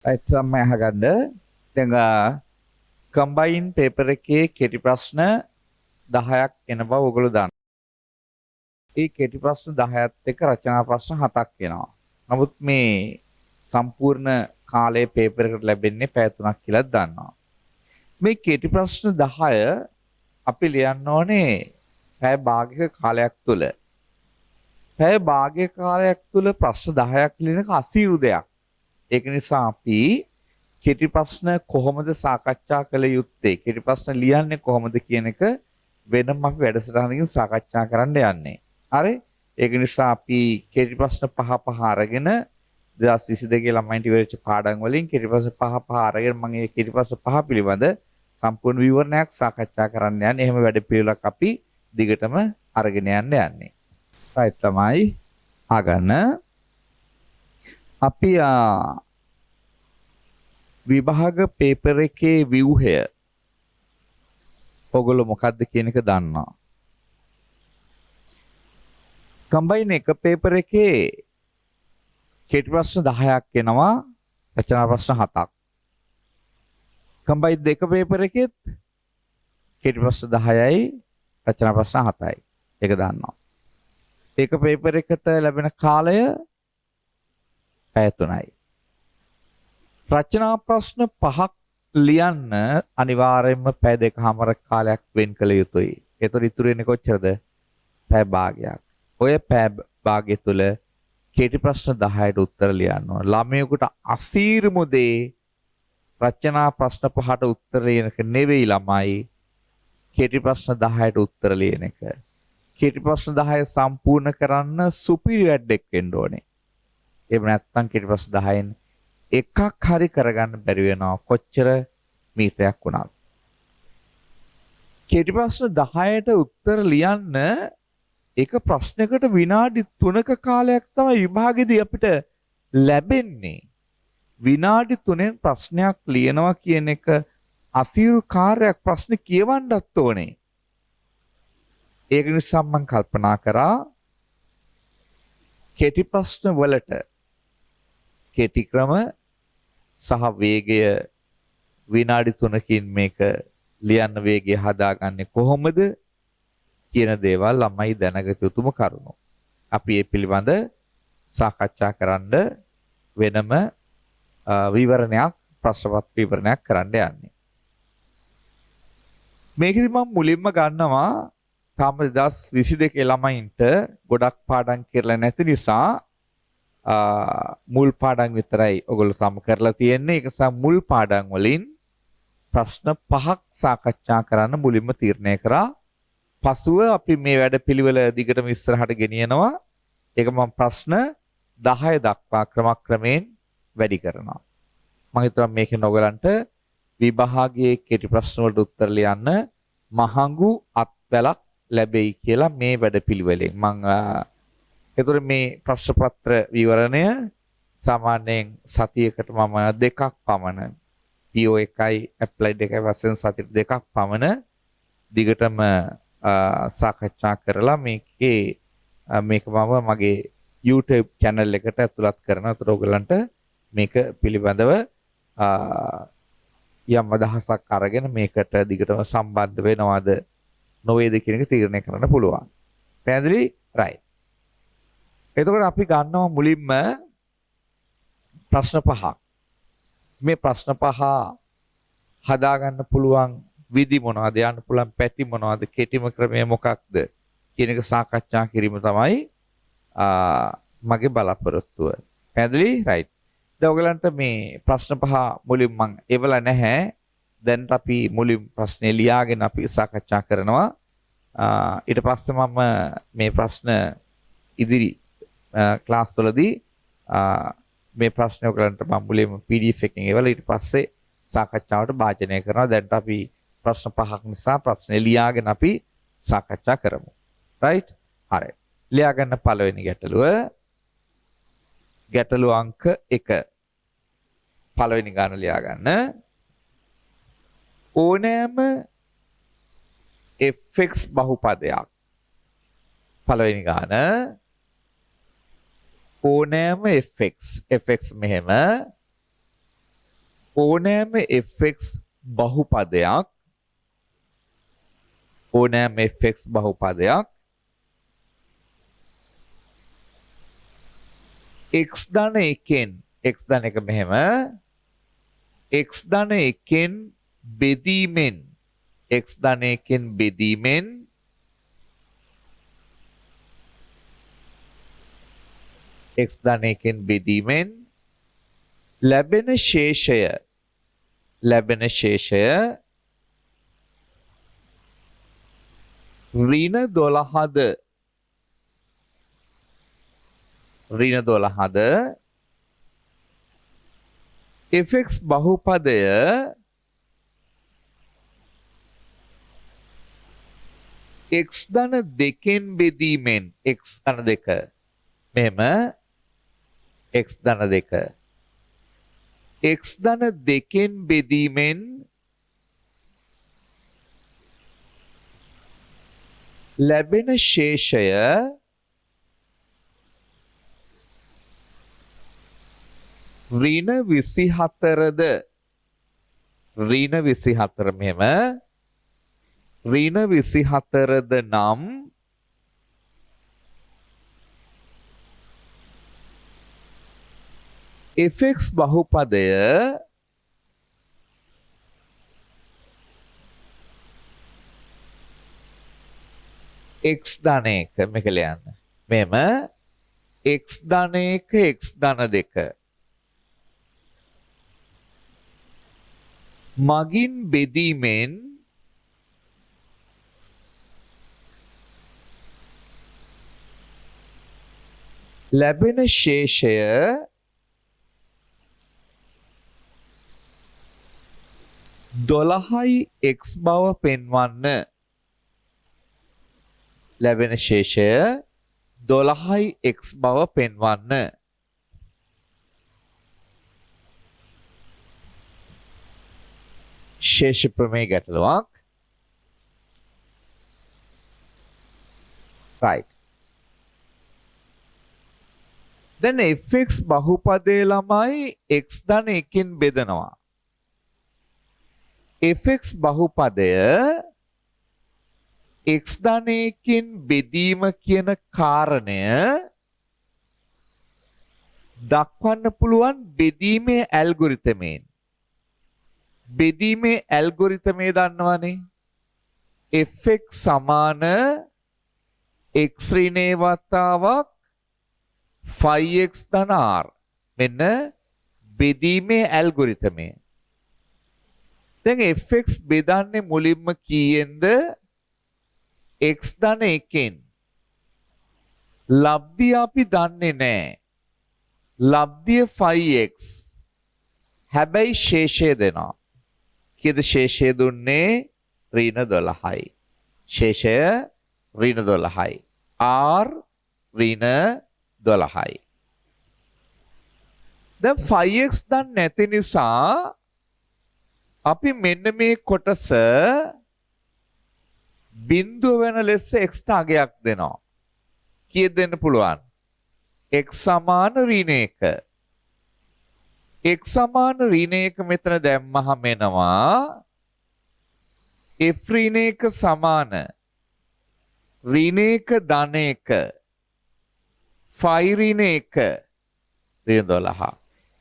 තමයි අහගන්න. දැන් කම්බයින් පේපර් එකේ කෙටි ප්‍රශ්න 10ක් එන බව ඔයගොල්ලෝ දන්නවා. ඒ කෙටි ප්‍රශ්න 10ත් එක්ක රචනා ප්‍රශ්න 7ක් එනවා. නමුත් මේ සම්පූර්ණ කාලයේ පේපර් එකට ලැබෙන්නේ පැය 3ක් කියලා දන්නවා. මේ කෙටි ප්‍රශ්න 10 අපි ලියන්න ඕනේ පැය භාගයක කාලයක් තුල. පැය භාගයක කාලයක් තුල ප්‍රශ්න 10ක් ලියන එක අසීරු දෙයක්. ඒක නිසා අපි කෙටි ප්‍රශ්න කොහොමද සාකච්ඡා කළ යුත්තේ, කෙටි ප්‍රශ්න ලියන්නේ කොහොමද කියන එක වෙනම අපි වැඩසටහනකින් සාකච්ඡා කරන්න යන්නේ. හරි? ඒක නිසා අපි කෙටි ප්‍රශ්න පහ අරගෙන 2022 ළමයින්ට ඉවරච්ච පාඩම් වලින් කෙටි ප්‍රශ්න පහ අරගෙන මම මේ කෙටි ප්‍රශ්න පහ පිළිබඳ සම්පූර්ණ විවරණයක් සාකච්ඡා කරන්න යන්නේ. එහෙම වැඩ පිළිවෙලක් අපි දිගටම අරගෙන යන්නේ. right තමයි ආගන්න. අපි විභාග පේපර් එකේ ව්‍යුහය ඔයගොල්ලෝ මොකක්ද කියන එක දන්නවා. කම්බයින් එක පේපර් එකේ කෙටි ප්‍රශ්න 10ක් එනවා, රචනා ප්‍රශ්න 7ක්. කම්බයින් දෙක පේපර් එකෙත් කෙටි ප්‍රශ්න 10යි, රචනා ප්‍රශ්න 7යි. ඒක දන්නවා. එක පේපර් එකට ලැබෙන කාලය පැය 3යි. රචනා ප්‍රශ්න 5ක් ලියන්න අනිවාර්යයෙන්ම පැය 2කමාර කාලයක් වෙන් කළ යුතුයි. ඒතර ඉතුරු වෙන්නේ කොච්චරද? පැය භාගයක්. ඔය පැය භාගය තුල කෙටි ප්‍රශ්න 10ට උත්තර ලියන්න ඕන. ළමයෙකුට අසීරුම දේ රචනා ප්‍රශ්න 5ට උත්තර ලියන එක නෙවෙයි ළමයි. කෙටි ප්‍රශ්න 10ට උත්තර ලියන එක. කෙටි ප්‍රශ්න 10 සම්පූර්ණ කරන්න සුපිරි වැඩක් වෙන්න ඕනේ. එහෙම නැත්නම් කෙටි ප්‍රශ්න 10න් එකක් හරි කරගන්න බැරි වෙනවා කොච්චර මීටරයක් වුණත්. කෙටි ප්‍රශ්න 10ට උත්තර ලියන්න එක ප්‍රශ්නයකට විනාඩි 3ක කාලයක් තමයි විභාගෙදී අපිට ලැබෙන්නේ. විනාඩි 3න් ප්‍රශ්නයක් ලියනවා කියන එක අසීරු කාර්යයක්. ප්‍රශ්න කියවන්නත් ඕනේ. ඒක නිසා මම කල්පනා කරා කෙටි ප්‍රශ්න වලට කෙටි ක්‍රම සහ වේගය විනාඩි 3කින් මේක ලියන්න වේගය හදාගන්නේ කොහොමද කියන දේවල් ළමයි දැනගත යුතුම කරුණු. අපි මේ පිළිබඳ සාකච්ඡා කරන්න වෙනම විවරණයක්, ප්‍රශ්නපත් විවරණයක් කරන්න යන්නේ. මේකෙදි මම මුලින්ම ගන්නවා තාම 2022 ළමයින්ට ගොඩක් පාඩම් කරලා නැති නිසා මුල් පාඩම් විතරයි ඔයගොල්ලෝ සම කරලා තියෙන්නේ. ඒක නිසා මුල් පාඩම් වලින් ප්‍රශ්න 5ක් සාකච්ඡා කරන්න මුලින්ම තීරණය කරා. පසුව අපි මේ වැඩපිළිවෙල දිගටම ඉස්සරහට ගෙනියනවා. ඒක මම ප්‍රශ්න 10 දක්වා ක්‍රමක්‍රමයෙන් වැඩි කරනවා. මම හිතුවා මේකෙන් ඔයගලන්ට විභාගයේ කෙටි ප්‍රශ්න වලට උත්තර ලියන්න මහඟු අත්වැලක් ලැබෙයි කියලා මේ වැඩපිළිවෙලෙන් මම ඒතර මේ ප්‍රශ්න පත්‍ර විවරණය සාමාන්‍යයෙන් සතියකට මම දෙකක් පමණ PO1යි ඇප්ලයිඩ් එකයි වශයෙන් සතියට දෙකක් පමණ දිගටම සාකච්ඡා කරලා මේක මම මගේ YouTube channel එකට ඇතුළත් කරනවා. ඒතර ඔයගලන්ට මේක පිළිබඳව යම් අදහසක් අරගෙන මේකට දිගටම සම්බන්ධ වෙනවද නොවේද කියන එක තීරණය කරන්න පුළුවන්. පැහැදිලි? right. එතකොට අපි ගන්නවා මුලින්ම ප්‍රශ්න 5ක්. මේ ප්‍රශ්න 5 හදාගන්න පුළුවන් විදි මොනවද, යන්න පුළුවන් පැති මොනවද, කෙටිම ක්‍රමය මොකක්ද කියන එක සාකච්ඡා කිරීම තමයි මගේ බලාපොරොත්තුව. පැහැදිලි? right. දැන් ඔයගලන්ට මේ ප්‍රශ්න 5 මුලින් මම එවලා නැහැ. දැන් අපි මුලින් ප්‍රශ්නේ ලියාගෙන අපි සාකච්ඡා කරනවා. ඊට පස්සේ මම මේ ප්‍රශ්න ඉදිරි ක්ලාස් වලදී මේ ප්‍රශ්න ඔයගලන්ට මම මුලින්ම PDF එකකින් එවලා ඊට පස්සේ සාකච්ඡාවට භාජනය කරනවා. දැන් අපි ප්‍රශ්න 5ක් නිසා ප්‍රශ්නේ ලියාගෙන අපි සාකච්ඡා කරමු. right? හරි. ලියා ගන්න පළවෙනි ගැටලුව. ගැටලු අංක 1. පළවෙනි ගාන ලියා ගන්න. ඕනෑම fx බහුපදයක්. පළවෙනි ගාන ඕනෑම fx මෙහෙම ඕනෑම fx බහුපදයක් x ධන එකෙන් x ධන එක මෙහෙම x ධන එකෙන් බෙදීමෙන් x ධන එකෙන් බෙදීමෙන් ලැබෙන ශේෂය ඍණ 12ද fx බහුපදය x ධන දෙකෙන් බෙදීමෙන් x ධන දෙක මෙහෙම x ධන දෙක x ධන දෙකෙන් බෙදීමෙන් ලැබෙන ශේෂය ඍණ 24ද මෙහෙම ඍණ 24ද නම් fx බහුපදය x ධන එක මේක ලියන්න මෙහෙම x ධන එක x ධන දෙක මගින් බෙදීමෙන් ලැබෙන ශේෂය දොළහයි x බව පෙන්වන්න ලැබෙන ශේෂය 12යි x බව පෙන්වන්න ශේෂ ප්‍රමේය ගැටලුවක් right දැන් fx බහුපදයේ ළමයි x ධන එකෙන් බෙදනවා fx බහුපදය x ධන එකෙන් බෙදීම කියන කාරණය දක්වන්න පුළුවන් බෙදීමේ ඇල්ගොරිතමෙන් දන්නවනේ fx සමාන x ඍණේ වතාවක් phi x ධන r මෙන්න බෙදීමේ ඇල්ගොරිතමය දැන් fx බෙදන්නේ මුලින්ම කීයෙන්ද x ධන එකෙන් ලබ්ධිය අපි දන්නේ නැහැ ලබ්ධිය phi x හැබැයි ශේෂය දෙනවා කීයද ශේෂය දුන්නේ ඍණ 12යි ශේෂය ඍණ 12යි r ඍණ 12යි දැන් phi x දන්නේ නැති නිසා අපි මෙන්න මේ කොටස බිඳුව වෙන ලෙස x ට අගයක් දෙනවා. කීයද දෙන්න පුළුවන්? x සමාන ඍණ 1. x සමාන ඍණ 1 මෙතන දැම්මහම එනවා f ඍණ 1 සමාන ඍණ 1 ධන 1 phi ඍණ 1 ඍණ 12.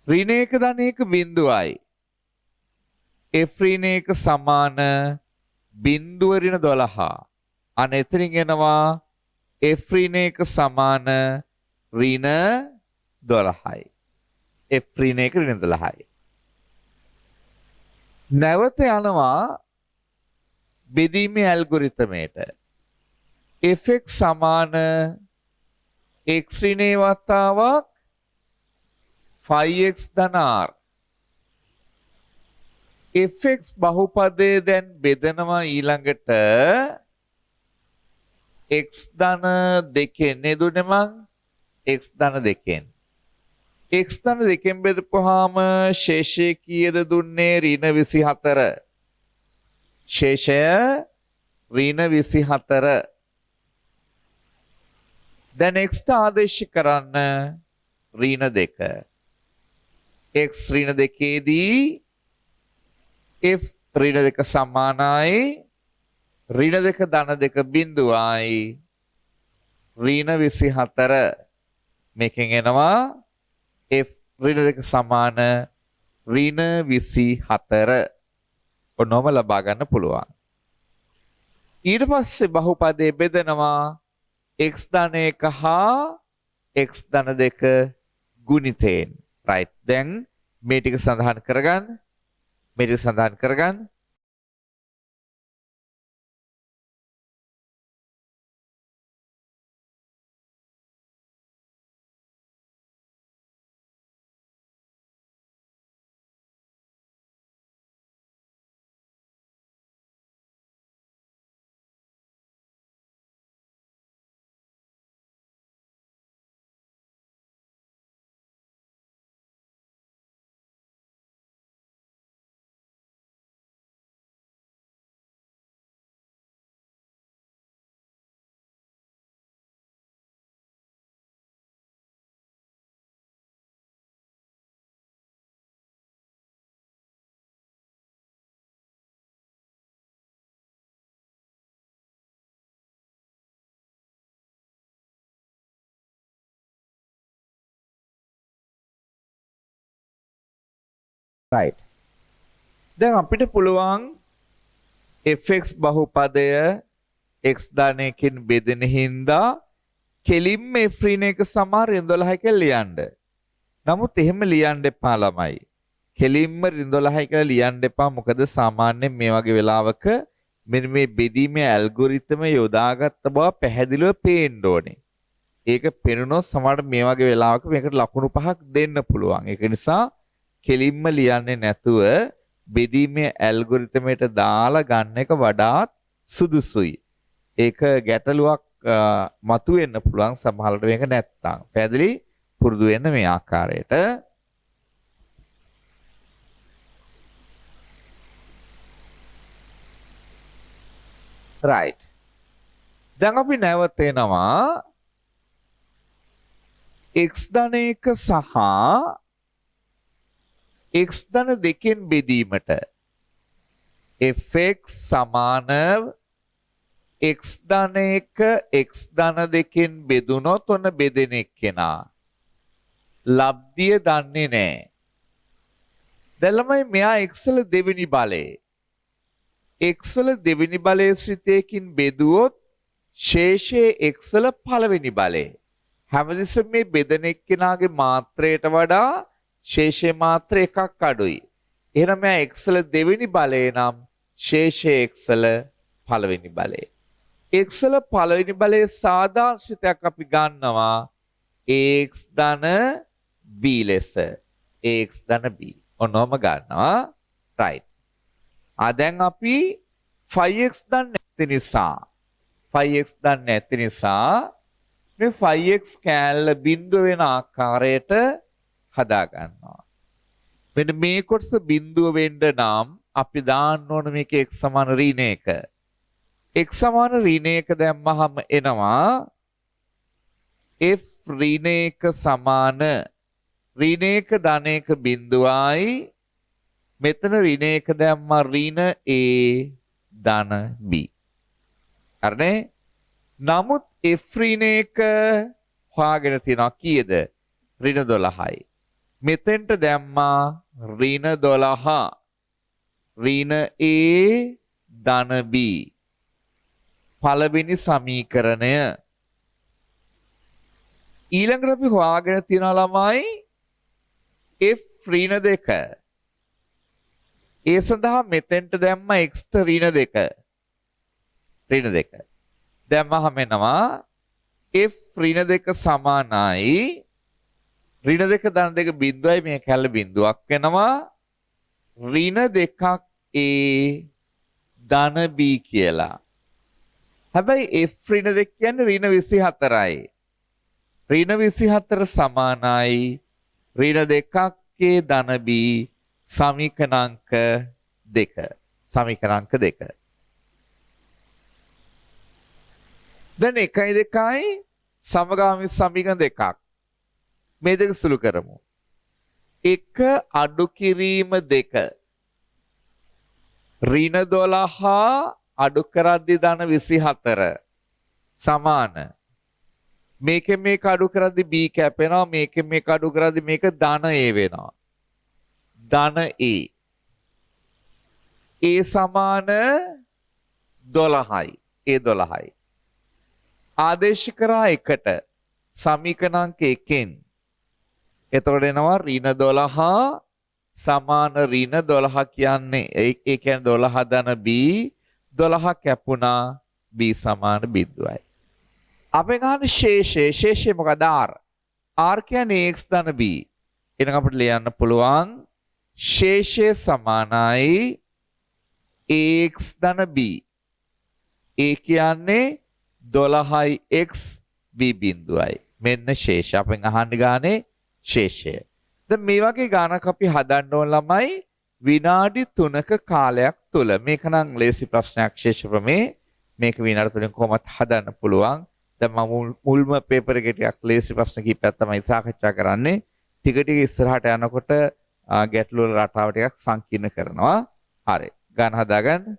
ඍණ 1 ධන 1 බිඳුවයි. f ඍණ 1 සමාන බිඳුව ඍණ 12. අන එතනින් එනවා f ඍණ 1 සමාන ඍණ 12යි. f ඍණ 1 ඍණ 12යි. නැවත යනවා බෙදීමේ ඇල්ගොරිතමයට. fx සමාන x ඍණේ වතාවක් phi x ධන r fx බහුපදයේ දැන් බෙදනවා ඊළඟට x ධන දෙකෙන් නෙදුනේ මං x ධන දෙකෙන් x ධන දෙකෙන් බෙදපුවාම ශේෂය කීයද දුන්නේ ඍණ 24 ශේෂය ඍණ 24 දැන් x ට ආදේශ කරන්න ඍණ 2 x ඍණ 2 දී if ඍණ දෙක සමානයි ඍණ දෙක ධන දෙක බිඳුවයි ඍණ 24 මේකෙන් එනවා if ඍණ දෙක සමාන ඍණ 24 ඔන්නෝම ලබා ගන්න පුළුවන්. ඊට පස්සේ බහුපදයේ බෙදනවා x ධන 1 හා x ධන 2 ගුණිතයෙන්. right. දැන් මේ ටික සඳහන් කරගන්න. මේ ටික සඳහන් කරගන්න. right. දැන් අපිට පුළුවන් fx බහුපදය x ධනයකින් බෙදෙන හින්දා කෙලින්ම f ඍණ 1 සමාන ඍණ 12 කියලා ලියන්න. නමුත් එහෙම ලියන්න එපා ළමයි. කෙලින්ම ඍණ 12 කියලා ලියන්න එපා. මොකද සාමාන්‍යයෙන් මේ වගේ වෙලාවක මෙන්න මේ බෙදීමේ ඇල්ගොරිතම යොදාගත්ත බව පැහැදිලිව පේන්න ඕනේ. ඒක පෙනුනොත් සමහරට මේ වගේ වෙලාවක මේකට ලකුණු 5ක් දෙන්න පුළුවන්. ඒක නිසා කෙලින්ම ලියන්නේ නැතුව බෙදීමේ ඇල්ගොරිතමයට දාලා ගන්න එක වඩාත් සුදුසුයි. ඒක ගැටලුවක් මතුවෙන්න පුළුවන් සමහරවිට මේක නැත්තම්. පැහැදිලි පුරුදු වෙන්න මේ ආකාරයට. right. දැන් අපි නැවත එනවා x ධන 1 සහ x ධන 2කින් බෙදීමට fx සමාන x ධන 1 x ධන 2කින් බෙදුනොත් ඔන්න බෙදෙන එක්කෙනා ලබ්ධිය දන්නේ නැහැ. දැන් ළමයි මෙයා x වල දෙවෙනි බලය x වල දෙවෙනි බලයේ ශ්‍රිතයකින් බෙදුවොත් ශේෂයේ x වල පළවෙනි බලය. හැමතිස්සෙම මේ බෙදෙන එක්කෙනාගේ මාත්‍රයට වඩා ශේෂයේ මාත්‍ර එකක් අඩුයි. එහෙනම් මෙයා x වල දෙවෙනි බලය නම් ශේෂයේ x වල පළවෙනි බලය. x වල පළවෙනි බලයේ සාදාංශිතයක් අපි ගන්නවා ax ධන b ලෙස. ax ධන b. ඔන්නෝම ගන්නවා. right. දැන් අපි 5x දන්නේ නැති නිසා 5x දන්නේ නැති නිසා මේ 5x කෑල්ල බිඳුව වෙන ආකාරයට හදා ගන්නවා. මෙන්න මේ කොටස බිඳුව වෙන්න නම් අපි දාන්න ඕන මේක x සමාන ඍණ 1. x සමාන ඍණ 1 දැම්මහම එනවා f ඍණ 1 සමාන ඍණ 1 ධන 1 බිඳුවයි මෙතන ඍණ 1 දැම්මා ඍණ a ධන b. හරිනේ? නමුත් f ඍණ 1 හොයාගෙන තියනවා කීයද? ඍණ 12යි. මෙතෙන්ට දැම්මා ඍණ 12 ඍණ a ධන b. පළවෙනි සමීකරණය. ඊළඟට අපි හොයාගෙන තියනවා ළමයි f ඍණ 2. ඒ සඳහා මෙතෙන්ට දැම්මා x ඍණ 2. ඍණ 2. දැම්මහම එනවා f ඍණ 2 සමානයි ඍණ 2 ධන 2 බිඳුවයි මේ කැල්ල බිඳුවක් වෙනවා ඍණ 2ක් a ධන b කියලා. හැබැයි f ඍණ 2 කියන්නේ ඍණ 24යි. ඍණ 24 සමානයි ඍණ 2ක් a ධන b සමීකරණාංක 2. සමීකරණාංක 2. දැන් 1 2යි සමගාමී සමීකරණ දෙකක්. මේ දෙක සුළු කරමු. 1 අඩු කිරීම 2. ඍණ 12 අඩු කරද්දී ධන 24 සමාන. මේකෙන් මේක අඩු කරද්දී b කැපෙනවා. මේකෙන් මේක අඩු කරද්දී මේක ධන a වෙනවා. ධන a. a සමාන 12යි. a 12යි. ආදේශ කරා එකට සමීකරණාංක 1න්. එතකොට එනවා ඍණ 12 සමාන ඍණ 12 කියන්නේ ඒ කියන්නේ 12 ධන b 12 කැපුණා b සමාන බිඳුවයි. අපෙන් අහන ශේෂය මොකද r? r කියන්නේ x ධන b. එහෙනම් අපිට ලියන්න පුළුවන් ශේෂය සමානයි x ධන b. a කියන්නේ 12යි x b බිඳුවයි. මෙන්න ශේෂය. අපෙන් අහන්න ගානේ ශේෂය. දැන් මේ වගේ ගානක් අපි හදන්න ඕන ළමයි විනාඩි 3ක කාලයක් තුල. මේක නම් ලේසි ප්‍රශ්නයක් ශේෂ ප්‍රමේ. මේක විනාඩි 3කින් කොහොමද හදන්න පුළුවන්. දැන් මම මුල්ම පේපර් එකේ ටිකක් ලේසි ප්‍රශ්න කිහිපයක් තමයි සාකච්ඡා කරන්නේ. ටික ටික ඉස්සරහට යනකොට ගැටළු වල රටාව ටිකක් සංකීර්ණ කරනවා. හරි. ගාන හදාගන්න.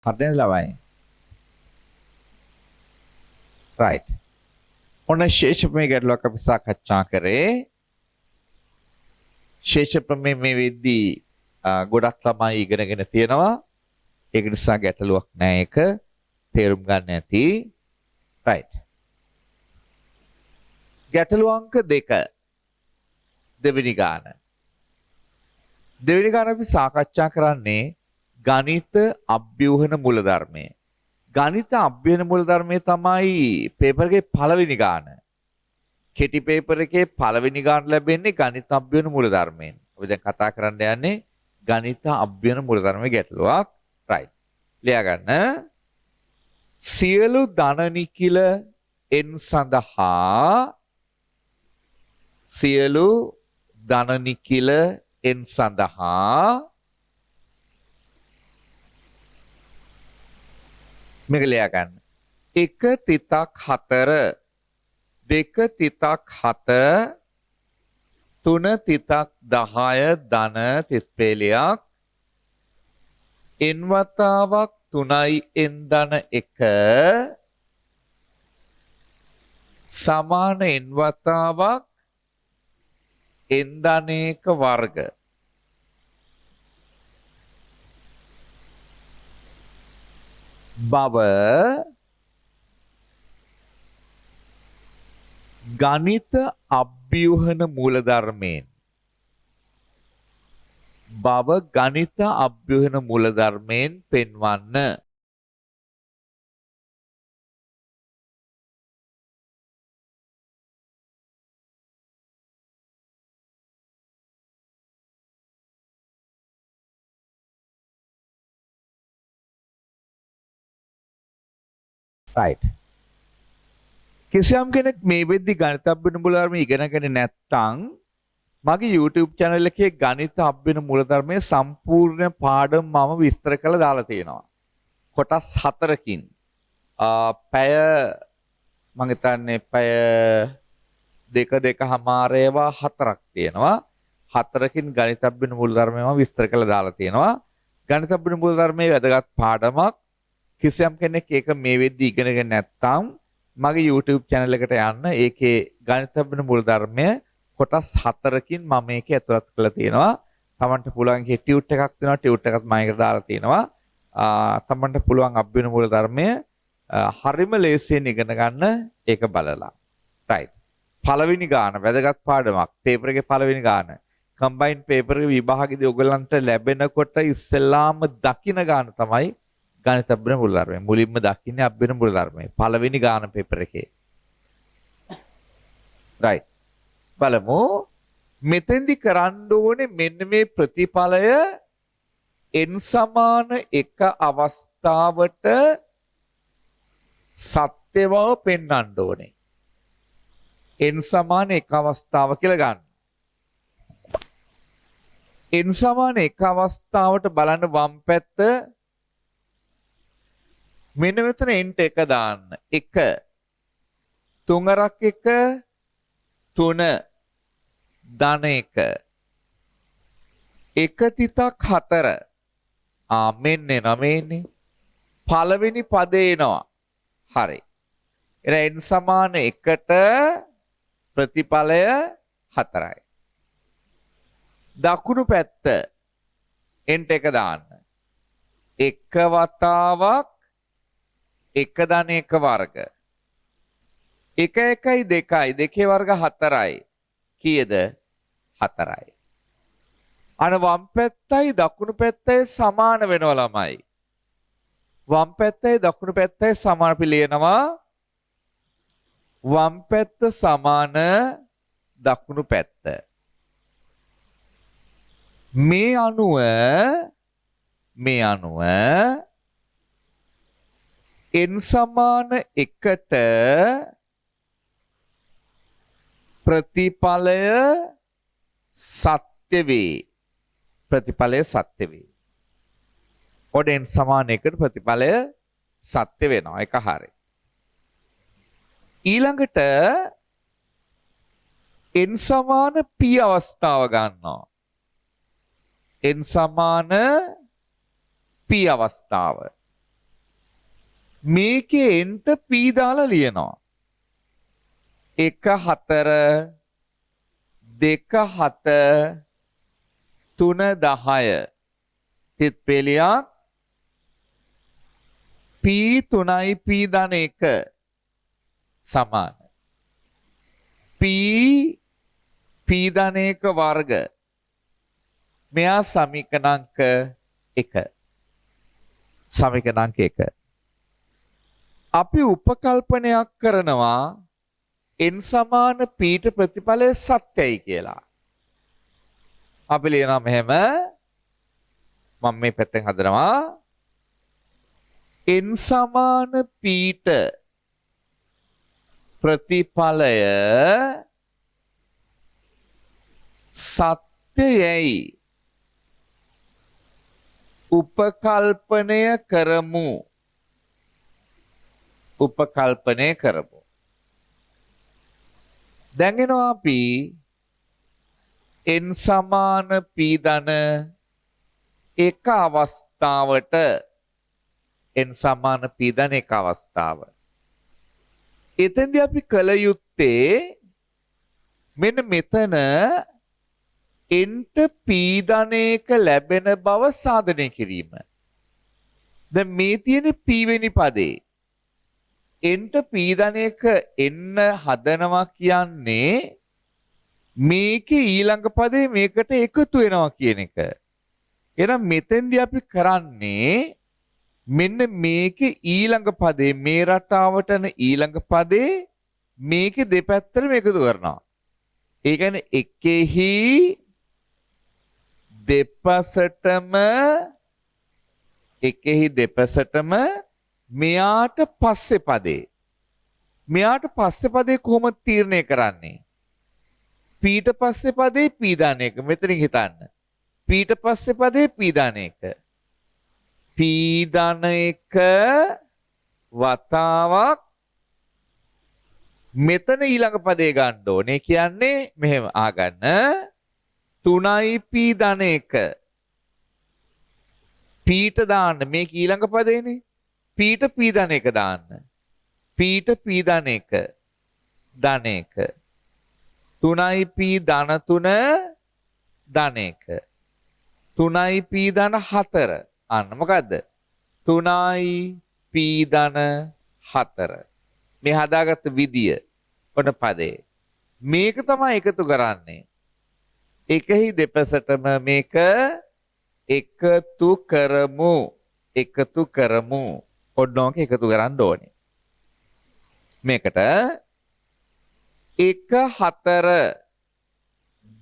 හරිද ළමයි? right. ඔන්න ශේෂ ප්‍රමේය ගැටලුවක් අපි සාකච්ඡා කරේ. ශේෂ ප්‍රමේය මේ වෙද්දී ගොඩක් ළමයි ඉගෙනගෙන තියෙනවා. ඒක නිසා ගැටලුවක් නෑ ඒක. තේරුම් ගන්න ඇති. right. ගැටලු අංක 2. දෙවෙනි ගාන. දෙවෙනි ගාන අපි සාකච්ඡා කරන්නේ ගණිත අභ්‍යුහන මූලධර්මය. ගණිත අභ්‍යුහන මූලධර්මය තමයි පේපර් එකේ පළවෙනි ගාන. කෙටි පේපර් එකේ පළවෙනි ගාන ලැබෙන්නේ ගණිත අභ්‍යුහන මූලධර්මයෙන්. අපි දැන් කතා කරන්න යන්නේ ගණිත අභ්‍යුහන මූලධර්මයේ ගැටලුවක්. right. ලියා ගන්න. සියලු ධන නිකිල n සඳහා සියලු ධන නිකිල n සඳහා මේක ලියා ගන්න. 1 තිතක් 4 2 තිතක් 7 3 තිතක් 10 ධන තිත්පේලියක් n වතාවක් 3යි n ධන 1 සමාන n වතාවක් n ධන 1 වර්ග. බව ගණිත අභ්‍යුහන මූලධර්මයෙන් බව ගණිත අභ්‍යුහන මූලධර්මයෙන් පෙන්වන්න. right. කිසියම් කෙනෙක් මේ වෙද්දි ගණිත අභ්‍යුහන මූලධර්ම ඉගෙනගෙන නැත්නම් මගේ YouTube channel එකේ ගණිත අභ්‍යුහන මූලධර්මයේ සම්පූර්ණ පාඩම මම විස්තර කරලා දාලා තියෙනවා. කොටස් 4කින්. පැය මම හිතන්නේ පැය 2.5 ඒවා 4ක් තියෙනවා. 4කින් ගණිත අභ්‍යුහන මූලධර්මය මම විස්තර කරලා දාලා තියෙනවා. ගණිත අභ්‍යුහන මූලධර්මයේ වැදගත් පාඩමක්. කිසියම් කෙනෙක් ඒක මේ වෙද්දි ඉගෙනගෙන නැත්නම් මගේ YouTube channel එකට යන්න. ඒකේ ගණිත අභ්‍යුහන මූලධර්මය කොටස් 4කින් මම මේකේ ඇතුළත් කරලා තියෙනවා. තමන්ට පුළුවන් කේ ටියුට් එකක් දෙනවා. ටියුට් එකත් මම ඒකට දාලා තියෙනවා. තමන්ට පුළුවන් අභ්‍යුහන මූලධර්මය හරිම ලේසියෙන් ඉගෙන ගන්න ඒක බලලා. right. පළවෙනි ගාන වැදගත් පාඩමක්. පේපර් එකේ පළවෙනි ගාන. කම්බයින් පේපර් එකේ විභාගෙදී ඔයගලන්ට ලැබෙනකොට ඉස්සෙල්ලාම දකින ගාන තමයි ගණිත අභ්‍යුහන මූලධර්මය. මුලින්ම දකින්නේ අභ්‍යුහන මූලධර්මය. පළවෙනි ගාන පේපර් එකේ. right. බලමු. මෙතෙන්දි කරන්න ඕනේ මෙන්න මේ ප්‍රතිඵලය n සමාන 1 අවස්ථාවට සත්‍ය බව පෙන්වන්න ඕනේ. n සමාන 1 අවස්ථාව කියලා ගන්න. n සමාන 1 අවස්ථාවට බලන්න වම් පැත්ත මෙන්න මෙතන එන්ට එක දාන්න. 1 තුන්වරක් 1 3 ධන 1 එක තිතක් 4 මෙන්න එනවා මේන්නේ පළවෙනි පදේ එනවා. හරි. එහෙනම් n සමාන 1ට ප්‍රතිඵලය 4යි. දකුණු පැත්ත එන්ට එක දාන්න. එක වතාවක් 1 ධන 1 වර්ග 1 1යි 2යි 2 වර්ග 4යි. කීයද? 4යි. අන වම් පැත්තයි දකුණු පැත්තයි සමාන වෙනවා ළමයි. වම් පැත්තයි දකුණු පැත්තයි සමාන පිළිනවා. වම් පැත්ත සමාන දකුණු පැත්ත. මේ අනුව n සමාන 1ට ප්‍රතිඵලය සත්‍ය වේ. ප්‍රතිඵලය සත්‍ය වේ. ඔඩ n සමාන 1ට ප්‍රතිඵලය සත්‍ය වෙනවා. ඒක හරි. ඊළඟට n සමාන p අවස්ථාව ගන්නවා. n සමාන p අවස්ථාව. මේකේ nට p දාලා ලියනවා. 1 4 2 7 3 10 තිත් පෙළියක් p 3යි p ධන 1 සමාන p ධන 1 වර්ග මෙයා සමීකරණාංක 1 සමීකරණාංක 1 අපි උපකල්පනයක් කරනවා n සමාන p ට ප්‍රතිඵලය සත්‍යයි කියලා. අපි ලියනවා මෙහෙම මම මේ පැත්තෙන් හදනවා n සමාන p ට ප්‍රතිඵලය සත්‍යයි උපකල්පනය කරමු. දැන් එනවා අපි n සමාන p ධන එක අවස්ථාවට n සමාන p ධන එක අවස්ථාව. එතෙන්දී අපි කළ යුත්තේ මෙන්න මෙතන nට p ධන එක ලැබෙන බව සාධනය කිරීම. දැන් මේ තියෙන p වෙනි පදේ nට p ධන එක එන්න හදනවා කියන්නේ මේකේ ඊළඟ පදේ මේකට එකතු වෙනවා කියන එක. එහෙනම් මෙතෙන්දී අපි කරන්නේ මෙන්න මේකේ ඊළඟ පදේ මේ රටාවටන ඊළඟ පදේ මේකේ දෙපැත්තටම එකතු කරනවා. ඒ කියන්නේ එකෙහි දෙපසටම මෙයාට පස්සේ පදේ කොහොමද තීරණය කරන්නේ? පීට පස්සේ පදේ p දාන එක. මෙතනින් හිතන්න. පීට පස්සේ පදේ p දාන එක. p දාන එක වතාවක් මෙතන ඊළඟ පදේ ගන්න ඕනේ. කියන්නේ මෙහෙම ආගන්න 3යි p දාන එක. පීට දාන්න මේක ඊළඟ පදේනේ. පීට p දාන එක දාන්න. පීට p දාන එක. දාන එක. 3යි p ධන 3 ධන 1 3යි p ධන 4 අන්න මොකද්ද 3යි p ධන 4 මේ හදාගත්ත විදිය ඔන්න පදේ මේක තමයි එකතු කරන්නේ එකෙහි දෙපසටම මේක එකතු කරමු ඔන්නෝක එකතු කරන්න ඕනේ මේකට 1 4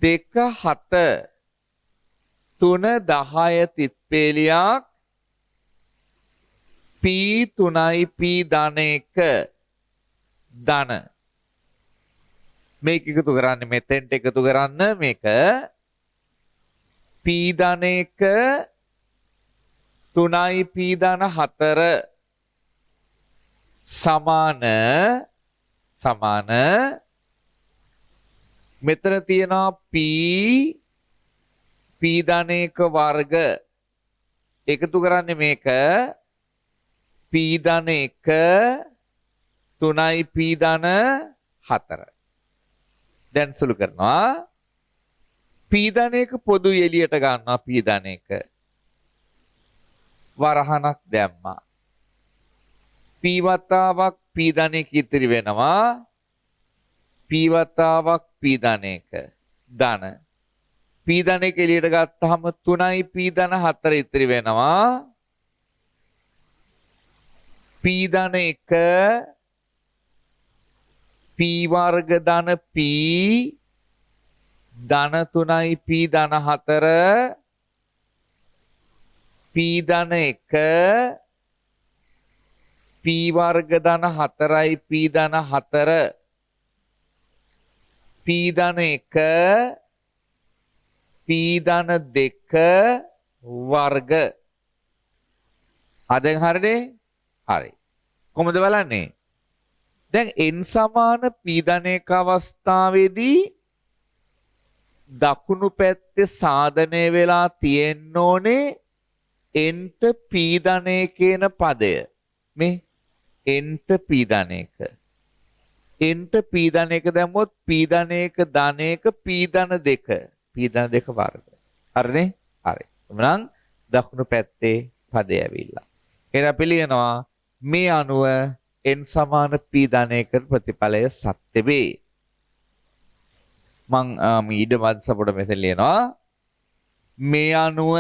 2 7 3 10 තිත්පේලියක් p 3යි p ධන 1 ධන මේක එකතු කරන්න මෙතෙන්ට එකතු කරන්න මේක p ධන 1 3යි p ධන 4 සමාන සමාන මෙතන තියෙනවා p p ධන 1 වර්ග එකතු කරන්නේ මේක p ධන 1 3යි p ධන 4 දැන් සුළු කරනවා p ධන 1 පොදු එළියට ගන්නවා p ධන 1 වරහනක් දැම්මා p වතාවක් p ධන 1 ඉතිරි වෙනවා p වතාවක් p ධන 1 ධන p ධන 1 එළියට ගත්තාම 3යි p ධන 4 ඉතිරි වෙනවා p ධන 1 p වර්ග ධන p ධන 3යි p ධන 4 p ධන 1 p වර්ග ධන 4යි p ධන 4 p ධන 1 p ධන 2 වර්ග දැන් හරිනේ හරි කොහොමද බලන්නේ දැන් n සමාන p ධන 1 අවස්ථාවේදී දකුණු පැත්තේ සාධනය වෙලා තියෙන්න ඕනේ nට p ධන 1 කියන පදය මේ nට p ධන 1 nට p ධන 1 දැම්මොත් p ධන 1 ධන 1 p ධන 2 p ධන 2 වර්ග හරිනේ හරි එhmenan දකුණු පැත්තේ පදය ඇවිල්ලා එහෙනම් අපි ලියනවා මේ අනුව n සමාන p ධන 1 ප්‍රතිඵලය සත්‍ය වේ මං ඊට මැදසපොට මෙතන ලියනවා මේ අනුව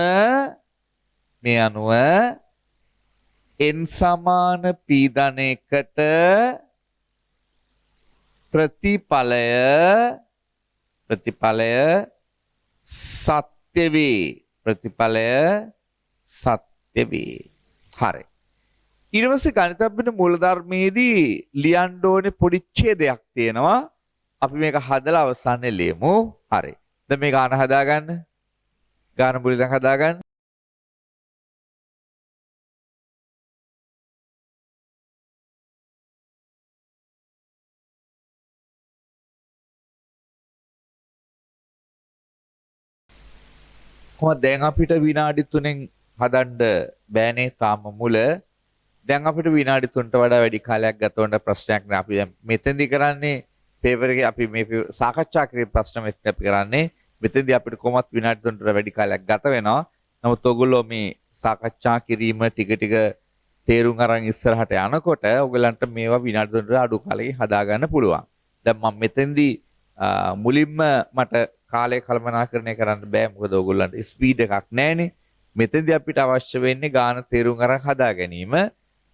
n සමාන p ධන 1ට ප්‍රතිඵලය සත්‍ය වේ හරි ඊට පස්සේ ගණිතඥ මූලධර්මයේදී ලියන්න ඕනේ පොඩි ඡේදයක් තියෙනවා අපි මේක හදලා අවසානයේ ලියමු හරි දැන් මේ ගාන හදාගන්න ගාන මුලින් හදාගන්න කොහොමද දැන් අපිට විනාඩි 3න් හදන්න බෑනේ තාම මුල දැන් අපිට විනාඩි 3ට වඩා වැඩි කාලයක් ගත වෙන ප්‍රශ්නයක් නෑ අපි දැන් මෙතෙන්දි කරන්නේ පේපර් එකේ අපි මේ සාකච්ඡා කිරීමේ ප්‍රශ්න මෙතන අපි කරන්නේ මෙතෙන්දි අපිට කොහොමත් විනාඩි 3ට වැඩි කාලයක් ගත වෙනවා නමුත් ඔයගොල්ලෝ මේ සාකච්ඡා කිරීම ටික ටික තේරුම් අරන් ඉස්සරහට යනකොට ඔයගලන්ට මේවා විනාඩි 3ට අඩු කාලෙකින් හදා ගන්න පුළුවන් දැන් මම මෙතෙන්දි මුලින්ම මට කාලය කළමනාකරණය කරන්න බෑ මොකද ඕගොල්ලන්ට ස්පීඩ් එකක් නැහැනේ මෙතෙන්දී අපිට අවශ්‍ය වෙන්නේ ගාන තේරුම් අරන් හදා ගැනීම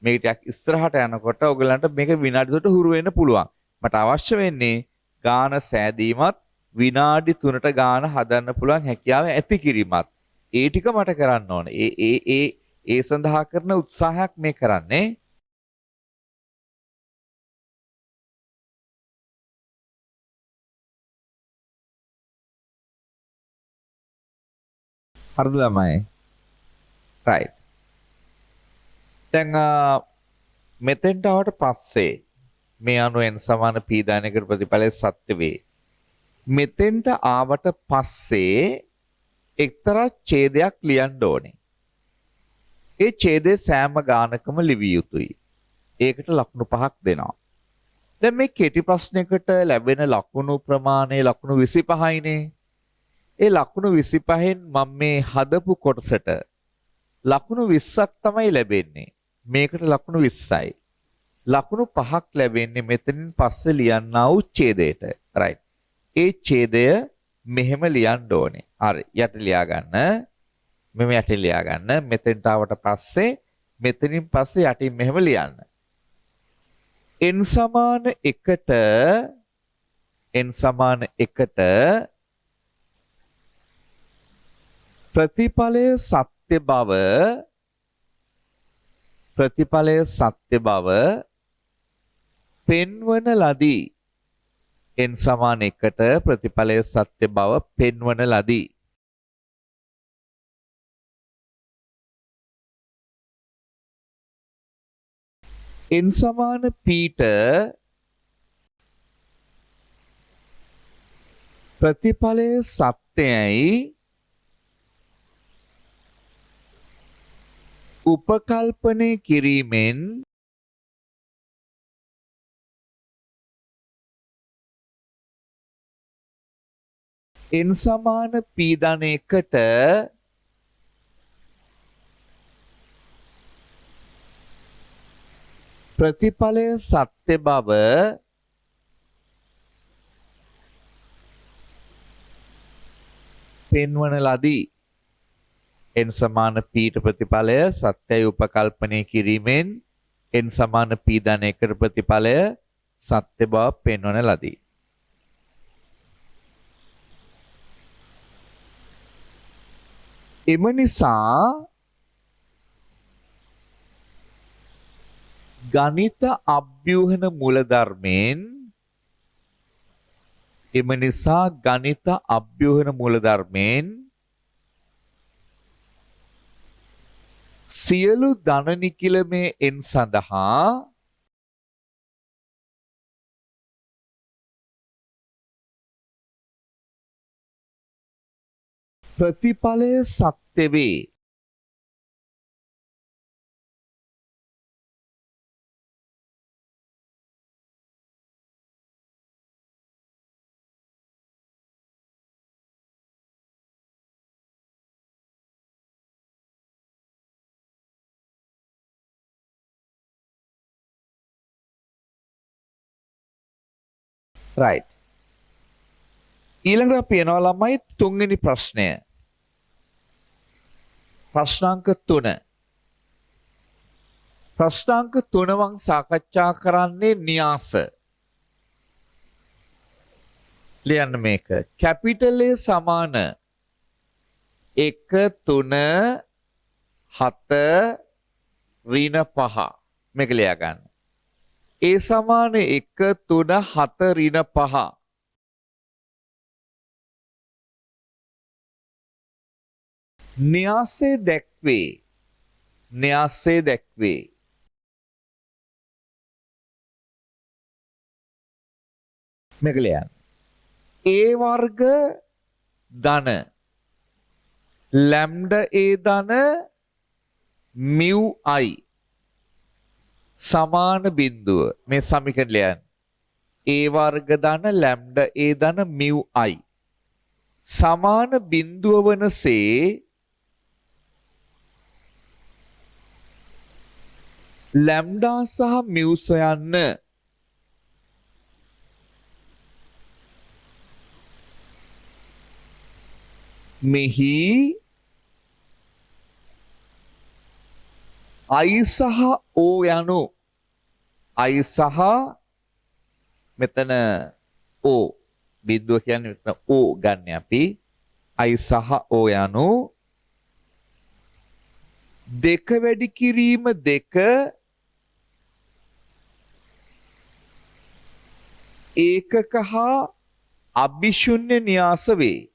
මේක ටිකක් ඉස්සරහට යනකොට ඕගොල්ලන්ට මේක විනාඩි 3ට හුරු වෙන්න පුළුවන් මට අවශ්‍ය වෙන්නේ ගාන සෑදීමත් විනාඩි 3ට ගාන හදන්න පුළුවන් හැකියාව ඇති කිරීමත් ඒ ටික මට කරන්න ඕනේ ඒ සඳහා කරන උත්සාහයක් මේ කරන්නේ හරිද ළමයි right දැන් මෙතෙන්ට ආවට පස්සේ මේ අනුව n සමාන p ධන 1 ප්‍රතිඵලය සත්‍ය වේ මෙතෙන්ට ආවට පස්සේ එක්තරා ඡේදයක් ලියන්න ඕනේ ඒ ඡේදයේ සෑම ගානකම ලිවිය යුතුයි ඒකට ලකුණු 5ක් දෙනවා දැන් මේ කෙටි ප්‍රශ්නයකට ලැබෙන ලකුණු ප්‍රමාණය ලකුණු 25යිනේ ඒ ලකුණු 25න් මම මේ හදපු කොටසට ලකුණු 20ක් තමයි ලැබෙන්නේ මේකට ලකුණු 20යි ලකුණු 5ක් ලැබෙන්නේ මෙතනින් පස්සේ ලියන්නා වූ ඡේදයට right ඒ ඡේදය මෙහෙම ලියන්න ඕනේ හරි යට ලියා ගන්න මෙම යට ලියා ගන්න මෙතෙන්ට ආවට පස්සේ මෙතනින් පස්සේ යටින් මෙහෙම ලියන්න n සමාන 1ට ප්‍රතිඵලය සත්‍ය බව පෙන්වන ලදී n සමාන 1ට ප්‍රතිඵලය සත්‍ය බව පෙන්වන ලදී n සමාන p ට ප්‍රතිඵලය සත්‍යයි උපකල්පනය කිරීමෙන් n සමාන p ධන 1ට ප්‍රතිඵලය සත්‍ය බව පෙන්වන ලදී. n සමාන p ට ප්‍රතිඵලය සත්‍යයි උපකල්පනය කිරීමෙන් n සමාන p ධන 1ට ප්‍රතිඵලය සත්‍ය බව පෙන්වන ලදී. එම නිසා ගණිත අභ්‍යූහන මූලධර්මයෙන් සියලු ධන නිකිලමේ n සඳහා ප්‍රතිඵලය සත්‍ය වේ. right. ඊළඟට අපි යනවා ළමයි තුන්වෙනි ප්‍රශ්නය. ප්‍රශ්නාංක 3. ප්‍රශ්නාංක 3 වන් සාකච්ඡා කරන්නේ න්‍යාස. ලියන්න මේක. කැපිටල් A සමාන 1 3 7 ඍණ 5. මේක ලියා ගන්න. A සමාන 1 3 7 ඍණ 5. න්‍යාසයේ දැක්වේ. මේක ලියන්න. A වර්ග ධන ලැම්ඩා A ධන mu I සමාන බිඳුව. මේ සමීකරණ ලියන්න. A වර්ග ධන ලැම්ඩා A ධන mu I සමාන බිඳුව වනසේ ලැම්ඩා සහ mu සොයන්න. මෙහි I සහ O යනු I සහ මෙතන O බිඳුව කියන්නේ මෙතන O ගන්න අපි I සහ O යනු දෙක වැඩි කිරීම 2 ඒකක හා අභිශුන්‍ය න්‍යාස වේ.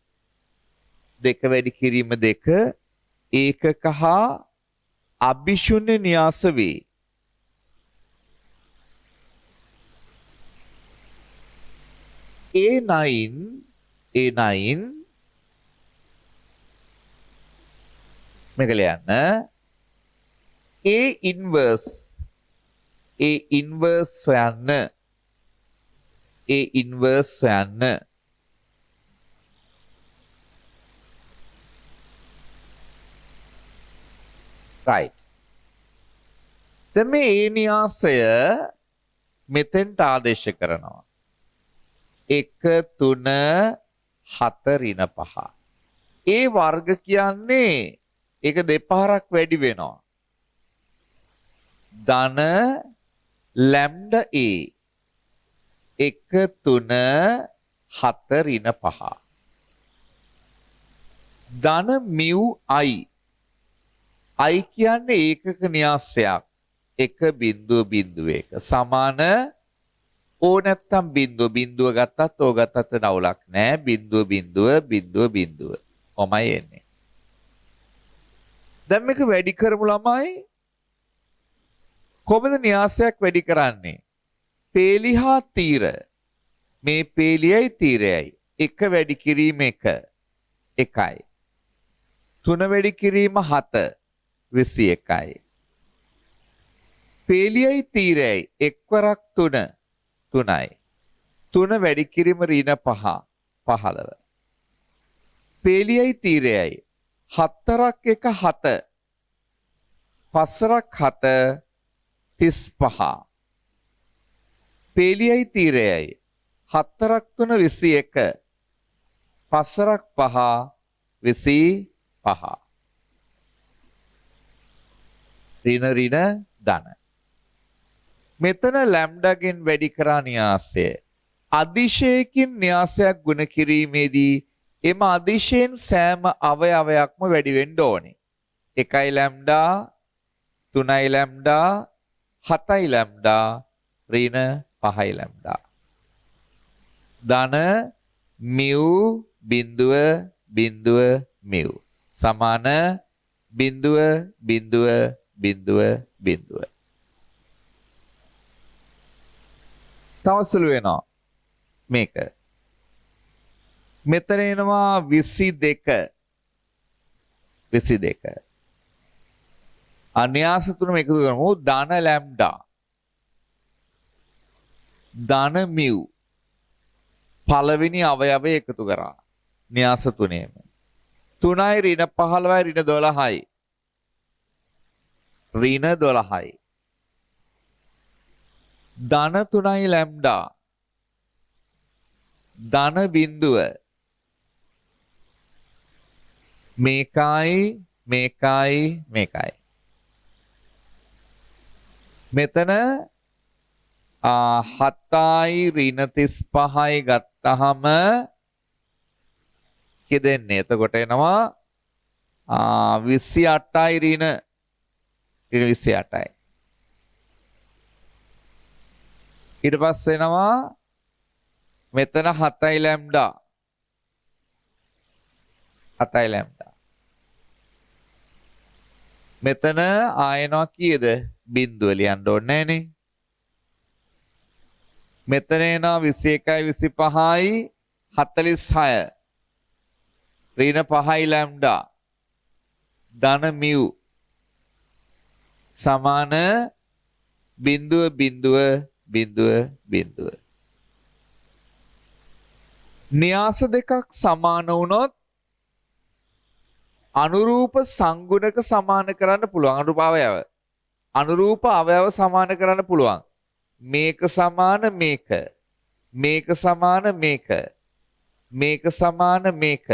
දෙක වැඩි කිරීම 2 ඒකක හා අභිශුන්‍ය න්‍යාස වේ. A9 මේක ලියන්න. A inverse සොයන්න. A inverse සොයන්න. right. දැන් මේ A න්‍යාසය මෙතෙන්ට ආදේශ කරනවා. 1 3 7 ඍණ 5. A වර්ග කියන්නේ ඒක දෙපාරක් වැඩි වෙනවා. ධන ලැම්ඩා A 1 3 7 ඍණ 5. ධන mu I කියන්නේ ඒකක න්‍යාසයක්. 1.1 සමාන O නැත්තම් බිඳුව ගත්තත් O ගත්තත් නවුලක් නෑ. බිඳුව. කොමයි එන්නේ. දැන් මේක වැඩි කරමු ළමයි. කොහොමද න්‍යාසයක් වැඩි කරන්නේ? පේලි හා තීර. මේ පේලියයි තීරයයි එක වැඩි කිරීම 1යි. 3 වැඩි කිරීම 7 21යි. පේලියයි තීරයයි එක්වරක් 3 3යි. 3 වැඩි කිරීම ඍණ 5 15. පේලියයි තීරයයි 4ක් 1 7 5ක් 7 35. පේලියයි තීරයයි 4ක් 3 21 5ක් 5 25. ඍණ ධන. මෙතන ලැම්ඩාගෙන් වැඩි කරා න්‍යාසය. අදිශයකින් න්‍යාසයක් ගුණ කිරීමේදී එම අදිශයෙන් සෑම අවයවයක්ම වැඩි වෙන්න ඕනේ. 1යි ලැම්ඩා 3යි ලැම්ඩා 7යි ලැම්ඩා ඍණ 5යි ලැම්ඩා. ධන මියු බිඳුව බිඳුව මියු සමාන බිඳුව බිඳුව බිඳුව බිඳුව. තවසලු වෙනවා මේක. මෙතන එනවා 22 22. අන්‍යාස තුනම එකතු කරමු. ධන ලැම්ඩා ධන මියු පළවෙනි අවයවය එකතු කරා. න්‍යාස තුනේම 3යි ඍණ 15යි ඍණ 12යි. ඍණ 12යි. ධන 3යි ලැම්ඩා ධන බිඳුව මේකයි මේකයි මේකයි. මෙතන 7යි ඍණ 35යි ගත්තහම කියෙදෙන්නේ? එතකොට එනවා 28යි ඍණ 28යි. ඊට පස්සේ එනවා මෙතන 7යි ලැම්ඩා 7යි ලැම්ඩා. මෙතන ආයනවා කීයද? බිඳුව ලියන්න ඕනේ නෑනේ. මෙතන එනවා 21යි 25යි 46 ඍණ 5යි ලැම්ඩා ධන මියු සමාන බිඳුව බිඳුව බිඳුව බිඳුව. න්‍යාස දෙකක් සමාන වුණොත් අනුරූප සංගුණක සමාන කරන්න පුළුවන්. අනුරූප අවයව සමාන කරන්න පුළුවන්. මේක සමාන මේක. මේක සමාන මේක. මේක සමාන මේක.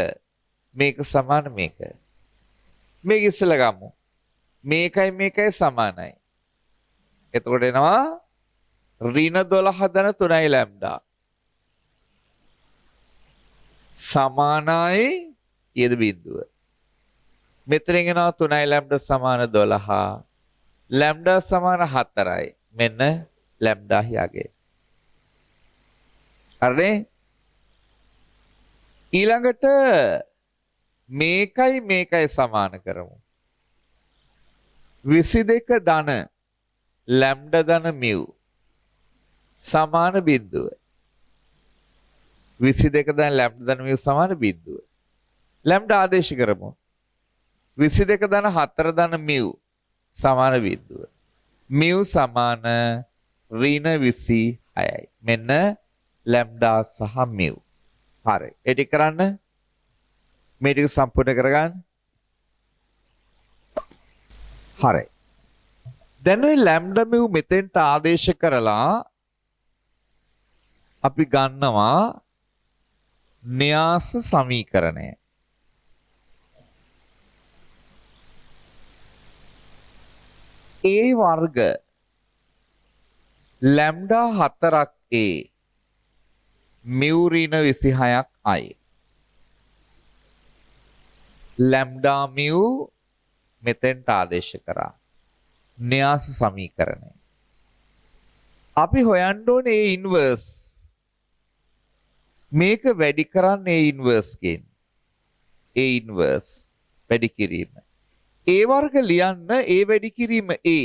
මේක සමාන මේක. මේක ඉස්සෙල්ලා ගමු. මේකයි මේකයි සමානයි. එතකොට එනවා ඍණ 12 ධන 3යි ලැම්ඩා සමානයි ඊයද බිඳුව. මෙතනින් එනවා 3යි ලැම්ඩා සමාන 12 ලැම්ඩා සමාන 4යි. මෙන්න ලැම්ඩා යගේ. හරිනේ? ඊළඟට මේකයි මේකයි සමාන කරමු. 22 ධන ලැම්ඩා ධන මියු සමාන බිඳුව. 22 ධන ලැම්ඩා ධන මියු සමාන බිඳුව. ලැම්ඩා ආදේශ කරමු. 22 ධන 4 ධන මියු සමාන බිඳුව. මියු සමාන ඍණ 26යි. මෙන්න ලැම්ඩා සහ මියු. හරි. ඒ ටික කරන්න. මේ ටික සම්පූර්ණ කරගන්න. හරි. දැන් ওই ලැම්ඩා මියු මෙතෙන්ට ආදේශ කරලා අපි ගන්නවා න්‍යාස සමීකරණය. A වර්ග ලැම්ඩා 4ක් A මියු ඍණ 26ක් I. ලැම්ඩා මියු මෙතෙන්ට ආදේශ කරා. න්‍යාස සමීකරණය. අපි හොයන්න ඕනේ A ඉන්වර්ස්. මේක වැඩි කරන්නේ A ඉන්වර්ස් ගෙන්. A ඉන්වර්ස් වැඩි කිරීම. A වර්ග ලියන්න A වැඩි කිරීම A.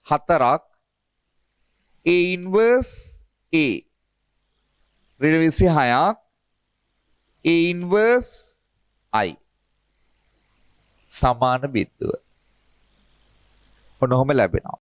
4ක් A inverse A ඍණ 26ක් A inverse I සමාන බිඳුව. ඔන්නෝම ලැබෙනවා.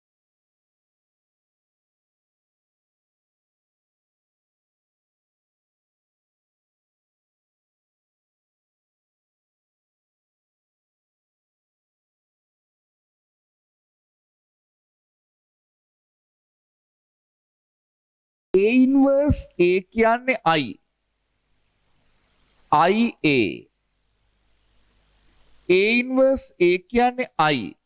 A inverse A කියන්නේ I. IA. A inverse A කියන්නේ I.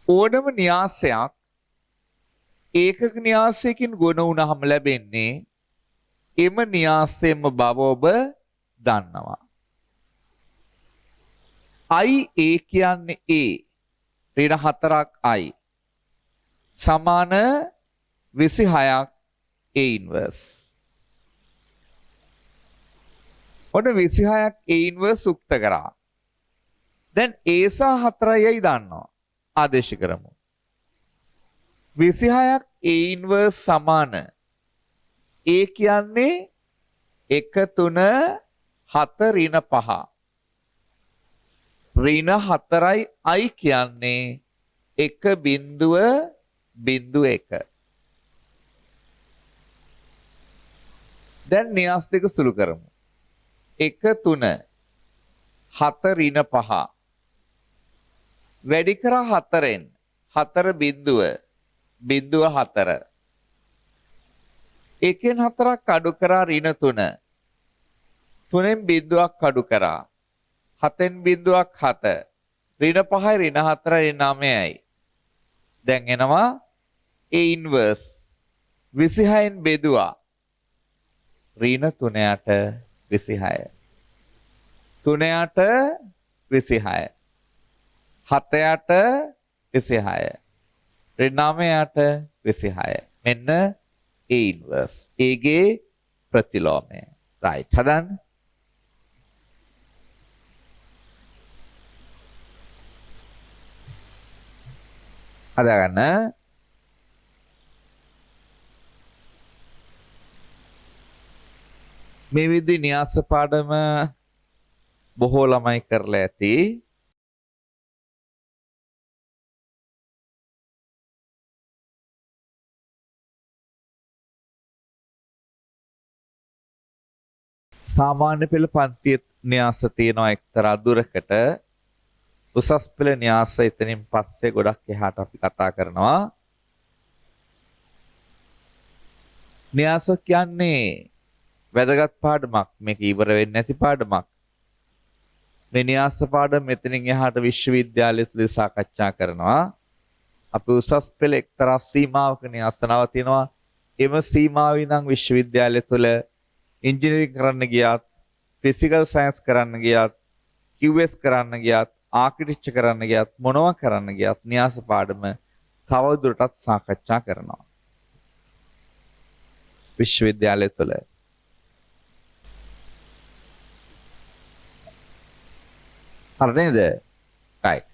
ඕනම න්‍යාසයක් ඒකක න්‍යාසයකින් ගුණ වුණාම ලැබෙන්නේ එම න්‍යාසයෙන්ම බව ඔබ දන්නවා. IA කියන්නේ A ඍණ 4ක් I සමාන 26ක් A inverse. ඔන්න 26ක් A inverse උක්ත කරා. දැන් A සහ 4යි දන්නවා. ආදේශ කරමු. 26ක් A inverse සමාන A කියන්නේ 1 3 7 ඍණ 5. ඍණ 4යි I කියන්නේ 1.1. දැන් න්‍යාස දෙක සුළු කරමු. 1 3 7 ඍණ 5 වැඩි කරා 4ෙන් 4.4. එකෙන් 4ක් අඩු කරා ඍණ 3. 3ෙන් බිඳුවක් අඩු කරා 7ෙන් බිඳුවක් 7. ඍණ 5යි ඍණ 4යි 9යි. දැන් එනවා A inverse 26න් බෙදුවා ඍණ 3ට 26. 3ට 26. 7ට 26. ඍණ 9ට 26. මෙන්න A inverse. A ගේ ප්‍රතිලෝමය. right. හදන්න. හදාගන්න. මේ විදිහේ න්‍යාස පාඩම බොහෝ ළමයි කරලා ඇති. සාමාන්‍ය පෙළ පන්තියේ න්‍යාස තියෙනවා එක්තරා දුරකට. උසස් පෙළ න්‍යාස එතනින් පස්සේ ගොඩක් එහාට අපි කතා කරනවා. න්‍යාස කියන්නේ වැදගත් පාඩමක්. මේක ඉවර වෙන්නේ නැති පාඩමක්. මේ න්‍යාස පාඩම මෙතනින් එහාට විශ්වවිද්‍යාලය තුල සාකච්ඡා කරනවා. අපි උසස් පෙළ එක්තරා සීමාවක න්‍යාස නවතිනවා. එම සීමාව ඉඳන් විශ්වවිද්‍යාලය තුල ඉංජිනේරිං කරන්න ගියත්, ෆිසිකල් සයන්ස් කරන්න ගියත්, QS කරන්න ගියත්, ආකිටෙක්චර් කරන්න ගියත්, මොනවා කරන්න ගියත් න්‍යාස පාඩම තව දුරටත් සාකච්ඡා කරනවා. විශ්වවිද්‍යාලය තුල හරි නේද? right.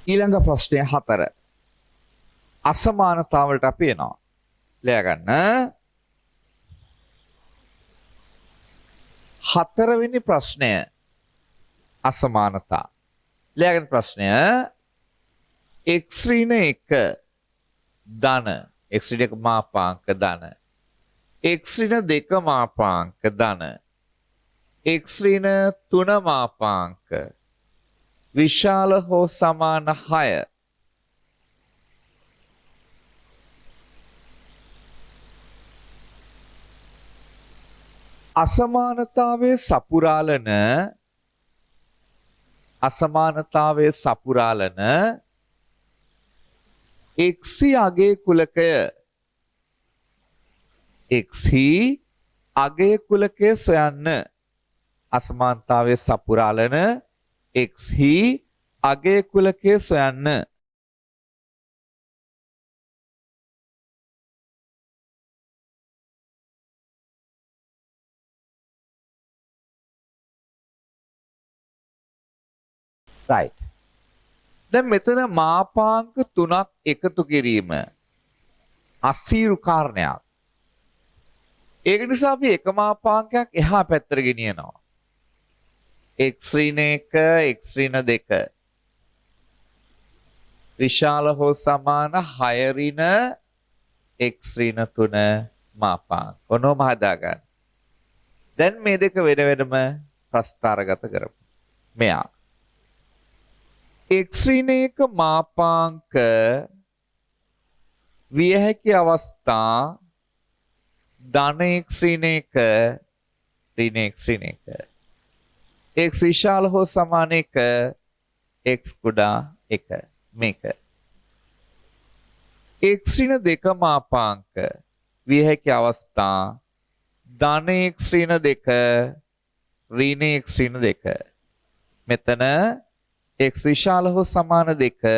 ඊළඟ ප්‍රශ්නය 4. අසමානතාවලට අපි එනවා. ලියා ගන්න. 4 වෙනි ප්‍රශ්නය අසමානතා. ලියා ගන්න ප්‍රශ්නය x ඍණ 1 ධන x ඍණ 1 මාපාංක ධන x ඍණ 2 මාපාංක ධන x ඍණ 3 මාපාංක විශාල හෝ සමාන 6 අසමානතාවයේ සපුරාලන එක්සි අගේ කුලකය සොයන්න. අසමානතාවයේ සපුරාලන එක්සි අගේ කුලකය සොයන්න. right. දැන් මෙතන මාපාංක 3ක් එකතු කිරීම අසීරු කාරණයක්. ඒක නිසා අපි එක මාපාංකයක් එහා පැත්තට ගෙනියනවා. x ඍණ 1 x ඍණ 2 විශාල හෝ සමාන 6 ඍණ x ඍණ 3 මාපාංක. ඔනෝම හදාගන්න. දැන් මේ දෙක වෙන වෙනම ප්‍රස්ථාරගත කරමු. මෙයා x ඍණ 1 මාපාංක විය හැකි අවස්ථා ධන x ඍණ 1 ඍණ x ඍණ 1 x විශාල හෝ සමාන 1 x කුඩා 1 මේක x ඍණ 2 මාපාංක විය හැකි අවස්ථා ධන x ඍණ 2 ඍණ x ඍණ 2 මෙතන x විශාල හෝ සමාන 2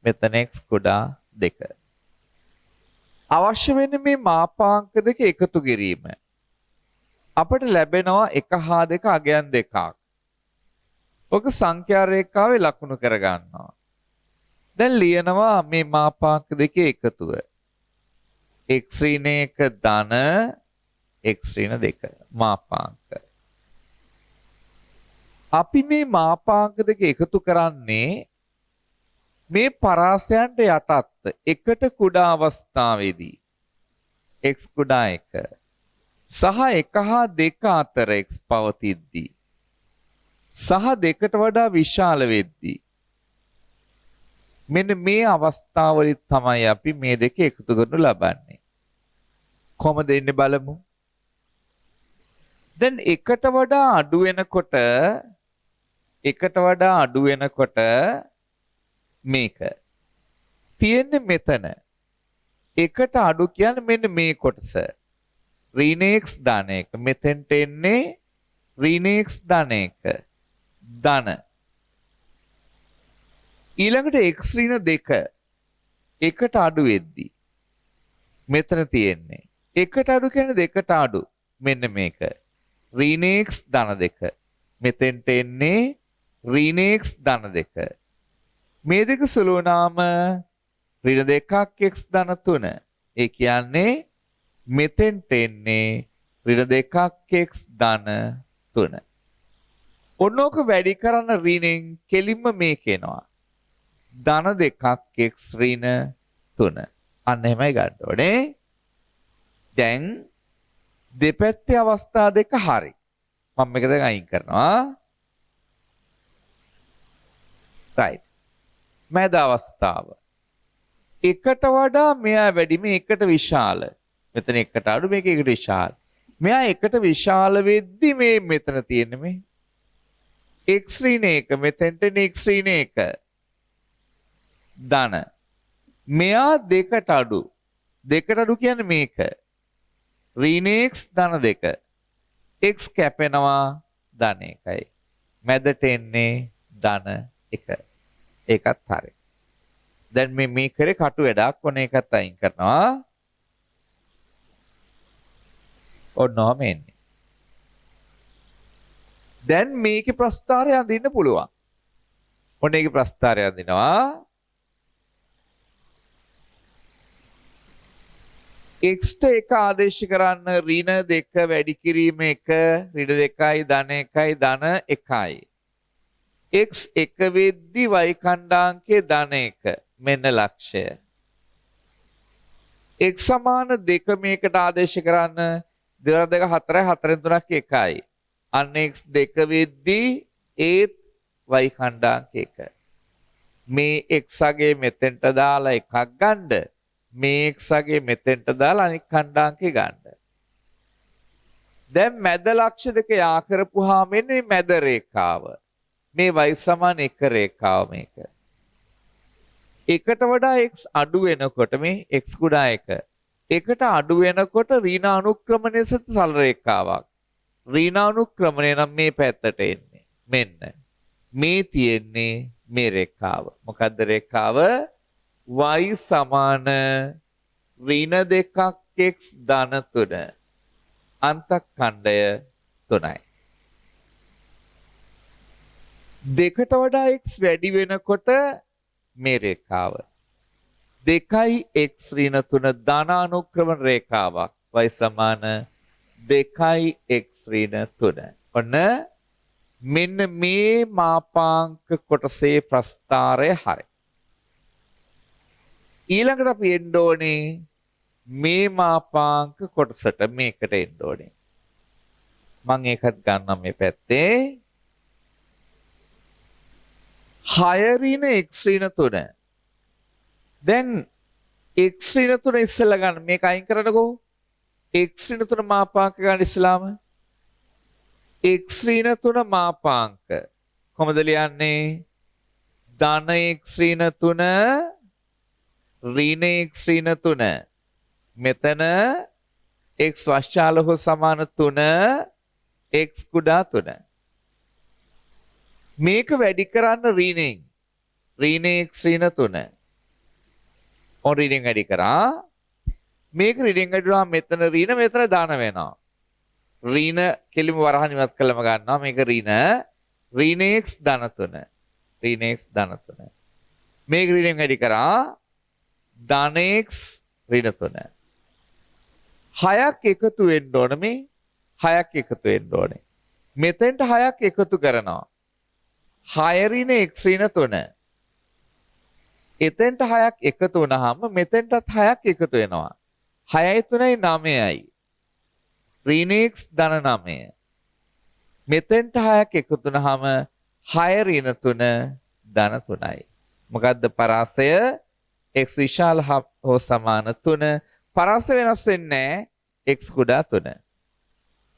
මෙතන x කුඩා 2 අවශ්‍ය වෙන්නේ මේ මාපාංක දෙක එකතු කිරීම. අපට ලැබෙනවා 1 හා 2 අගයන් දෙකක්. ඔක සංඛ්‍යා රේඛාවේ ලකුණු කරගන්නවා. දැන් ලියනවා මේ මාපාංක දෙකේ එකතුව. x ඍණ 1 ධන x ඍණ 2 මාපාංක. අපි මේ මාපාංක දෙක එකතු කරන්නේ මේ පරාසයන්ට යටත් එකට කුඩා අවස්ථාවේදී x කුඩා 1 සහ 1 හා 2 අතර x පවතිද්දී සහ 2ට වඩා විශාල වෙද්දී මෙන්න මේ අවස්ථාවලින් තමයි අපි මේ දෙක එකතු කරනු ලබන්නේ. කොහොමද එන්නේ බලමු. දැන් එකට වඩා අඩු වෙනකොට මේක තියෙන්නේ මෙතන. එකට අඩු කියන්නේ මෙන්න මේ කොටස. ඍණ x ධන 1 මෙතෙන්ට එන්නේ ඍණ x ධන 1 ධන. ඊළඟට x ඍණ 2 එකට අඩු වෙද්දී මෙතන තියෙන්නේ. එකට අඩු කියන්නේ දෙකට අඩු. මෙන්න මේක. ඍණ x ධන 2 මෙතෙන්ට එන්නේ ඍණ x ධන 2 මේ දෙක සුළු වුණාම ඍණ 2ක් x ධන 3 ඒ කියන්නේ මෙතෙන්ට එන්නේ ඍණ 2ක් x ධන 3 ඔන්නෝක වැඩි කරන ඍණෙන් කෙලින්ම මේක එනවා ධන 2ක් x ඍණ 3 අන්න එහෙමයි ගන්න ඕනේ. දැන් දෙපැත්තේ අවස්ථා දෙක හරි. මම මේක දැන් අයින් කරනවා. right. මැද අවස්ථාව. එකට වඩා මෙයා වැඩි මේ එකට විශාල. මෙතන එකට අඩු මේක එකට විශාල. මෙයා එකට විශාල වෙද්දි මේ මෙතන තියෙන්නේ මේ x ඍණ 1 මෙතෙන්ට x ඍණ 1 ධන. මෙයා දෙකට අඩු. දෙකට අඩු කියන්නේ මේක. ඍණ x ධන 2. x කැපෙනවා ධන 1යි. මැදට එන්නේ ධන 1. ඒකත් හරි. දැන් මේ කරේ කටු වැඩක් ඔන්න ඒකත් අයින් කරනවා. ඔන්නෝම එන්නේ. දැන් මේකේ ප්‍රස්ථාරය අඳින්න පුළුවන්. ඔන්න ඒකේ ප්‍රස්ථාරය අඳිනවා. x ට 1 ආදේශ කරන්න ඍණ 2 වැඩි කිරීම 1 ඍණ 2යි ධන 1යි ධන 1යි. x 1 වෙද්දි y ඛණ්ඩාංකයේ ධන 1 මෙන්න ලක්ෂය. x සමාන 2 මේකට ආදේශ කරන්න 2 2 4යි 4 3ක් 1යි. අන්න x 2 වෙද්දි ඒත් y ඛණ්ඩාංක 1. මේ x අගේ මෙතෙන්ට දාලා එකක් ගන්න. මේ x අගේ මෙතෙන්ට දාලා අනිත් ඛණ්ඩාංකේ ගන්න. දැන් මැද ලක්ෂ දෙක යා කරපුවාම එන්නේ මැද රේඛාව. මේ y සමාන 1 රේඛාව මේක. එකට වඩා x අඩු වෙනකොට මේ x කුඩා 1. එකට අඩු වෙනකොට ඍණ අනුක්‍රමණය සහිත සරල රේඛාවක්. ඍණ අනුක්‍රමණය නම් මේ පැත්තට එන්නේ. මෙන්න. මේ තියෙන්නේ මේ රේඛාව. මොකද්ද රේඛාව? y සමාන ඍණ 2ක් x ධන 3. අන්තඛණ්ඩය 3යි. දෙකට වඩා x වැඩි වෙනකොට මේ රේඛාව 2x ඍණ 3 ධනානුක්‍රම රේඛාවක් y සමාන 2x ඍණ 3. ඔන්න මෙන්න මේ මාපාංක කොටසේ ප්‍රස්ථාරය හරි. ඊළඟට අපි එන්න ඕනේ මේ මාපාංක කොටසට මේකට එන්න ඕනේ. මම ඒකත් ගන්නම් මේ පැත්තේ. 6 ඍණ x ඍණ 3. දැන් x ඍණ 3 ඉස්සෙල්ලා ගන්න මේක අයින් කරන්නකෝ. x ඍණ 3 මාපාංක ගන්න ඉස්සලාම x ඍණ 3 මාපාංක කොහමද ලියන්නේ? ධන x ඍණ 3 ඍණ x ඍණ 3. මෙතන x වශ්චාල හෝ සමාන 3 x කුඩා 3. මේක වැඩි කරන්න ඍණෙන් ඍණ x ඍණ 3. ඔය ඍණෙන් වැඩි කරා මේක ඍණෙන් වැඩිවම මෙතන ඍණ මෙතන දාන වෙනවා. ඍණ කෙලිම වරහන් ඉවත් කළම ගන්නවා. මේක ඍණ x ධන 3. ඍණ x ධන 3. මේක ඍණෙන් වැඩි කරා ධන x ඍණ 3. 6ක් එකතු වෙන්න ඕන මේ 6ක් එකතු වෙන්න ඕනේ. මෙතෙන්ට 6ක් එකතු කරනවා. 6 ඍණ x ඍණ 3. එතෙන්ට 6ක් එකතු වුණාම මෙතෙන්ටත් 6ක් එකතු වෙනවා. 6යි 3යි 9යි. ඍණ x ධන 9. මෙතෙන්ට 6ක් එකතු වුණාම 6 ඍණ 3 ධන 3යි. මොකද්ද පරාසය? x විශාල හෝ සමාන 3. පරාසය වෙනස් වෙන්නේ x කුඩා 3.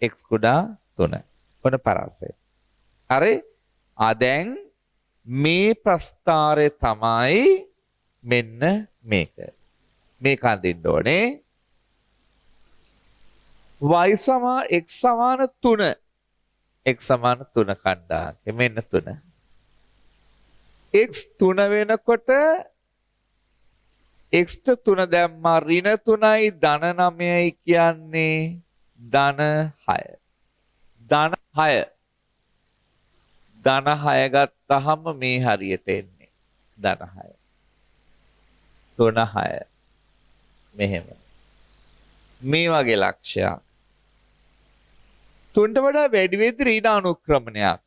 x කුඩා 3. ඔන්න පරාසය. හරි? දැන් මේ ප්‍රස්ථාරය තමයි මෙන්න මේක. මේක අඳින්න ඕනේ. y සමාන x සමාන 3. x සමාන 3 කණ්ඩායම මෙන්න 3. x 3 වෙනකොට x ට 3 දැම්මා ඍණ 3යි ධන 9යි කියන්නේ ධන 6. ධන 6. ධන 6 ගත්තාම මේ හරියට එන්නේ. ධන 6. 3 6. මෙහෙම. මේ වගේ ලක්ෂයක්. 3ට වඩා වැඩි වෙද්දි ඍණ අනුක්‍රමණයක්.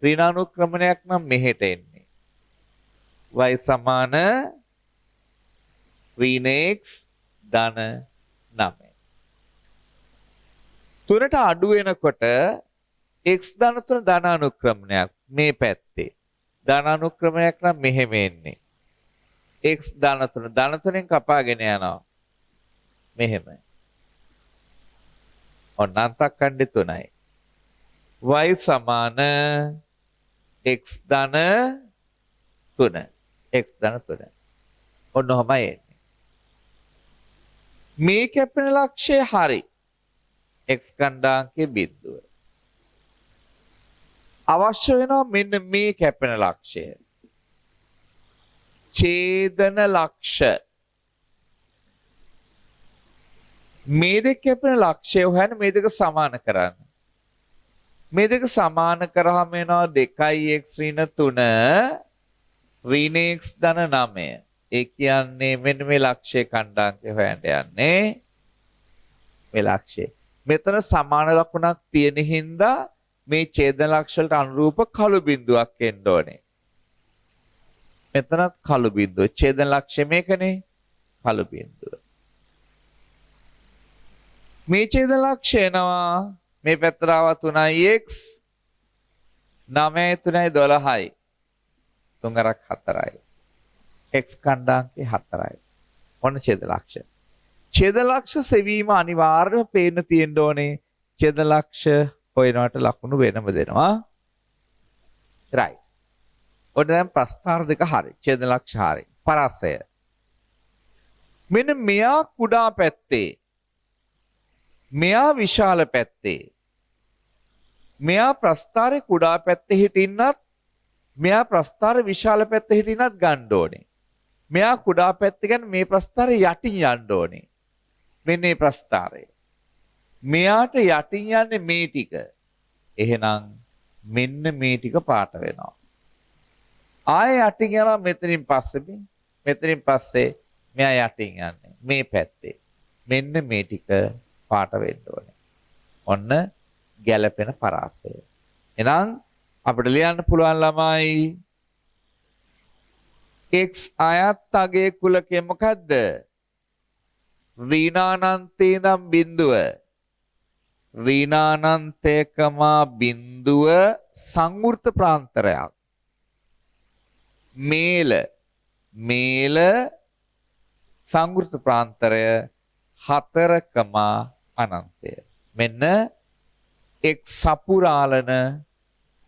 ඍණ අනුක්‍රමණයක් නම් මෙහෙට එන්නේ. y සමාන ඍණ x ධන 9. 3ට අඩු වෙනකොට x ධන 3 ධන අනුක්‍රමණයක් මේ පැත්තේ. ධන අනුක්‍රමණයක් නම් මෙහෙම එන්නේ. x ධන 3 ධන 3ෙන් කපාගෙන යනවා. මෙහෙම. ඔන්න අන්තක්කණ්ඩේ 3යි. y සමාන x ධන 3. x ධන 3. ඔන්න ඔහමයි එන්නේ. මේ කැපෙන ලක්ෂය හරි. x කණ්ඩාංකයේ බිඳුව. අවශ්‍ය වෙනවා මෙන්න මේ කැපෙන ලක්ෂය. ඡේදන ලක්ෂ. මේ දෙක කැපෙන ලක්ෂය හොයන්න මේ දෙක සමාන කරන්න. මේ දෙක සමාන කරාම එනවා 2x ඍණ 3 ඍණ x ධන 9. ඒ කියන්නේ මෙන්න මේ ලක්ෂය කණ්ඩාංකය හොයන්න යන්නේ. මේ ලක්ෂය. මෙතන සමාන ලකුණක් තියෙන හින්දා මේ ඡේදන ලක්ෂ වලට අනුරූප කළු බිඳුවක් එන්න ඕනේ. මෙතනත් කළු බිඳුව. ඡේදන ලක්ෂය මේකනේ. කළු බිඳුව. මේ ඡේදන ලක්ෂය එනවා මේ පැත්තට ආව 3x 9 3 12යි. 3 4යි. x කණ්ඩාංකේ 4යි. ඔන්න ඡේද ලක්ෂ. ඡේද ලක්ෂ සෙවීම අනිවාර්යයෙන්ම පේන්න තියෙන්න ඕනේ. ඡේද ලක්ෂ හොයනවට ලකුණු වෙනම දෙනවා. right. ඔන්න දැන් ප්‍රස්ථාර දෙක හරි. ඡේද ලක්ෂ හරි. පරාසය. මෙන්න මෙයා කුඩා පැත්තේ. මෙයා විශාල පැත්තේ. මෙයා ප්‍රස්ථාරේ කුඩා පැත්තේ හිටින්නත් මෙයා ප්‍රස්ථාර විශාල පැත්තේ හිටින්නත් ගන්න ඕනේ. මෙයා කුඩා පැත්ත කියන්නේ මේ ප්‍රස්ථාරේ යටින් යන්න ඕනේ. මෙන්න මේ ප්‍රස්ථාරය. මෙයාට යටින් යන්නේ මේ ටික. එහෙනම් මෙන්න මේ ටික පාට වෙනවා. ආයෙ යටින් යනවා මෙතනින් පස්සේ මෙතනින් පස්සේ මෙයා යටින් යන්නේ මේ පැත්තේ. මෙන්න මේ ටික පාට වෙන්න ඕනේ. ඔන්න ගැළපෙන පරාසය. එහෙනම් අපිට ලියන්න පුළුවන් ළමයි x අයත් අගේ කුලකය මොකද්ද? ඍණානන්තේ ඉඳන් බිඳුව. ඍණානන්තේකමා බිඳුව සංවෘත ප්‍රාන්තරයක්. මේල සංවෘත ප්‍රාන්තරය 4 අනන්තය. මෙන්න එක් සපුරාලන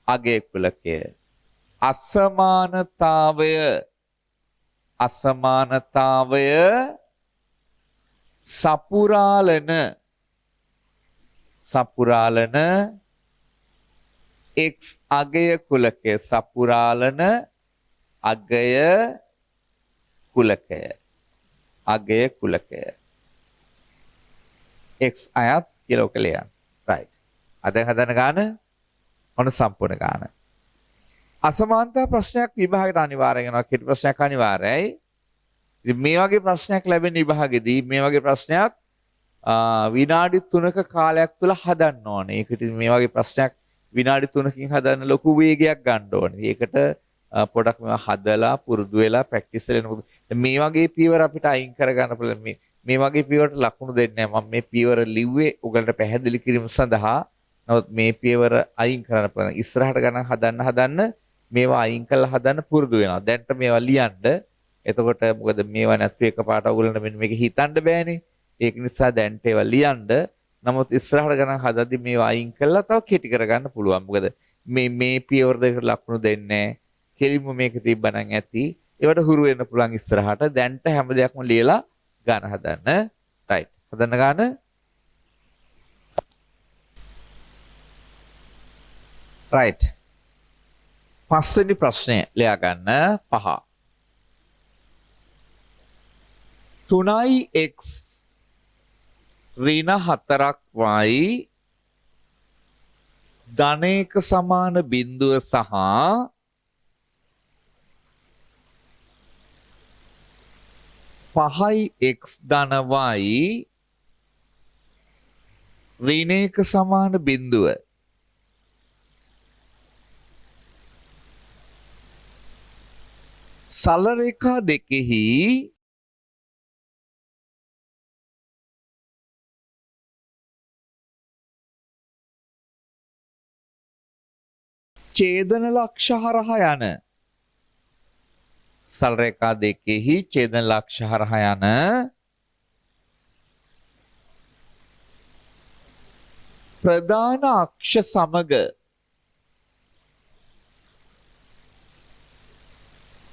අගේ කුලකය. අසමානතාවය සපුරාලන x අගය කුලකය. සපුරාලන අගය කුලකය. x අයත් කියලා ඔක ලියන්න. right. අද හදන ගාන ඔන්න සම්පූර්ණ ගාන. අසමානතා ප්‍රශ්නයක් විභාගයට අනිවාර්යෙන් යනවා. කෙටි ප්‍රශ්නයක් අනිවාර්යයි. ඉතින් මේ වගේ ප්‍රශ්නයක් ලැබෙන විභාගෙදී මේ වගේ ප්‍රශ්නයක් විනාඩි 3ක කාලයක් තුල හදන්න ඕනේ. ඒකට මේ වගේ ප්‍රශ්නයක් විනාඩි 3කින් හදන්න ලොකු වේගයක් ගන්න ඕනේ. ඒකට පොඩක් මේවා හදලා පුරුදු වෙලා ප්‍රැක්ටිස් කරලා මේ වගේ පියවර අපිට අයින් කරගන්න පුළුවන්. මේ වගේ පියවරට ලකුණු දෙන්නේ නැහැ. මම මේ පියවර ලිව්වේ ඔයගලට පැහැදිලි කිරීම සඳහා. නමුත් මේ පියවර අයින් කරන්න පුළුවන්. ඉස්සරහට ගණන් හදන්න මේවා අයින් කරලා හදන්න පුරුදු වෙනවා. දැන්ට මේවා ලියන්න. එතකොට මොකද මේවා නැත්නම් එකපාරට ඔයගලන්ට මෙන්න මේක හිතන්න බෑනේ. ඒක නිසා දැන්ට ඒවා ලියන්න. නමුත් ඉස්සරහට ගණන් හදද්දි මේවා අයින් කරලා තව කෙටි කරගන්න පුළුවන්. මොකද මේ පියවර දෙකට ලකුණු දෙන්නේ නැහැ. කෙලින්ම මේක තිබ්බනම් ඇති. ඒවට හුරු වෙන්න පුළුවන් ඉස්සරහට. දැන්ට හැම දෙයක්ම ලියලා ගන්න හදන්න. රයිට්. හදන්න ගන්න. රයිට්. පස්වෙනි ප්‍රශ්නය ලියා ගන්න 5. 3x ඍණ 4y ධනයක සමාන බිඳුව සහ 5x ධන y ඍණයක සමාන බිඳුව සල රේඛා දෙකෙහි ඡේදන ලක්ෂ හරහා යන සල් රේඛා දෙකෙහි ඡේදන ලක්ෂ හරහා යන ප්‍රධාන අක්ෂ සමග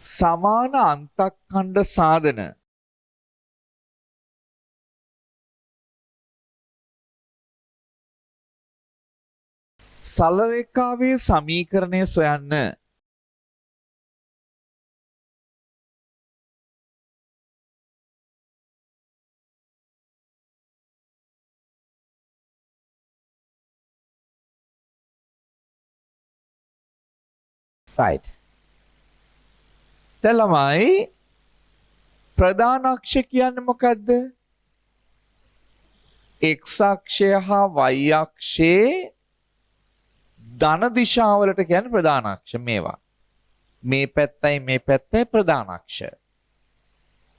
සමාන අන්තක්ඛණ්ඩ සාධන සල රේඛාවේ සමීකරණය සොයන්න. right. දැන් ළමයි ප්‍රධාන අක්ෂ කියන්නේ මොකද්ද? x අක්ෂය හා y අක්ෂයේ ධන දිශාවලට කියන්නේ ප්‍රධාන අක්ෂ මේවා. මේ පැත්තයි ප්‍රධාන අක්ෂ.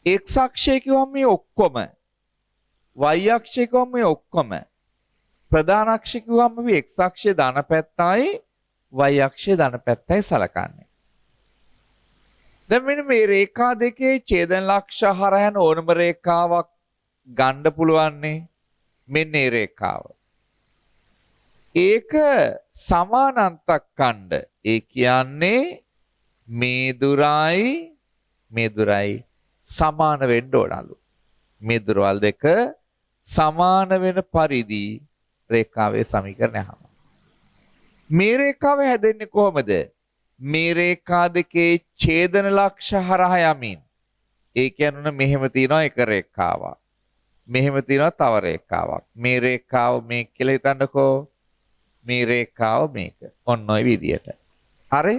x අක්ෂය කිව්වම මේ ඔක්කොම. y අක්ෂය කිව්වම මේ ඔක්කොම. ප්‍රධාන අක්ෂ කිව්වම මේ x අක්ෂයේ ධන පැත්තයි y අක්ෂයේ ධන පැත්තයි සලකන්නේ. දැන් මෙන්න මේ රේඛා දෙකේ ඡේදන ලක්ෂ හරහා යන ඕනම රේඛාවක් ගන්න පුළුවන්නේ. මෙන්න මේ රේඛාව. ඒක සමානන්තක්ඛණ්ඩ. ඒ කියන්නේ මේ දුරයි සමාන වෙන්න ඕනලු. මේ දුරවල් දෙක සමාන වෙන පරිදි රේඛාවේ සමීකරණය අහනවා. මේ රේඛාව හැදෙන්නේ කොහොමද? මේ රේඛා දෙකේ ඡේදන ලක්ෂ හරහා යමින්. ඒ කියන්නේ මෙහෙම තියෙනවා එක රේඛාවක්. මෙහෙම තියෙනවා තව රේඛාවක්. මේ රේඛාව මේක කියලා හිතන්නකෝ. මේ රේඛාව මේක. ඔන්න ඔය විදියට. හරි?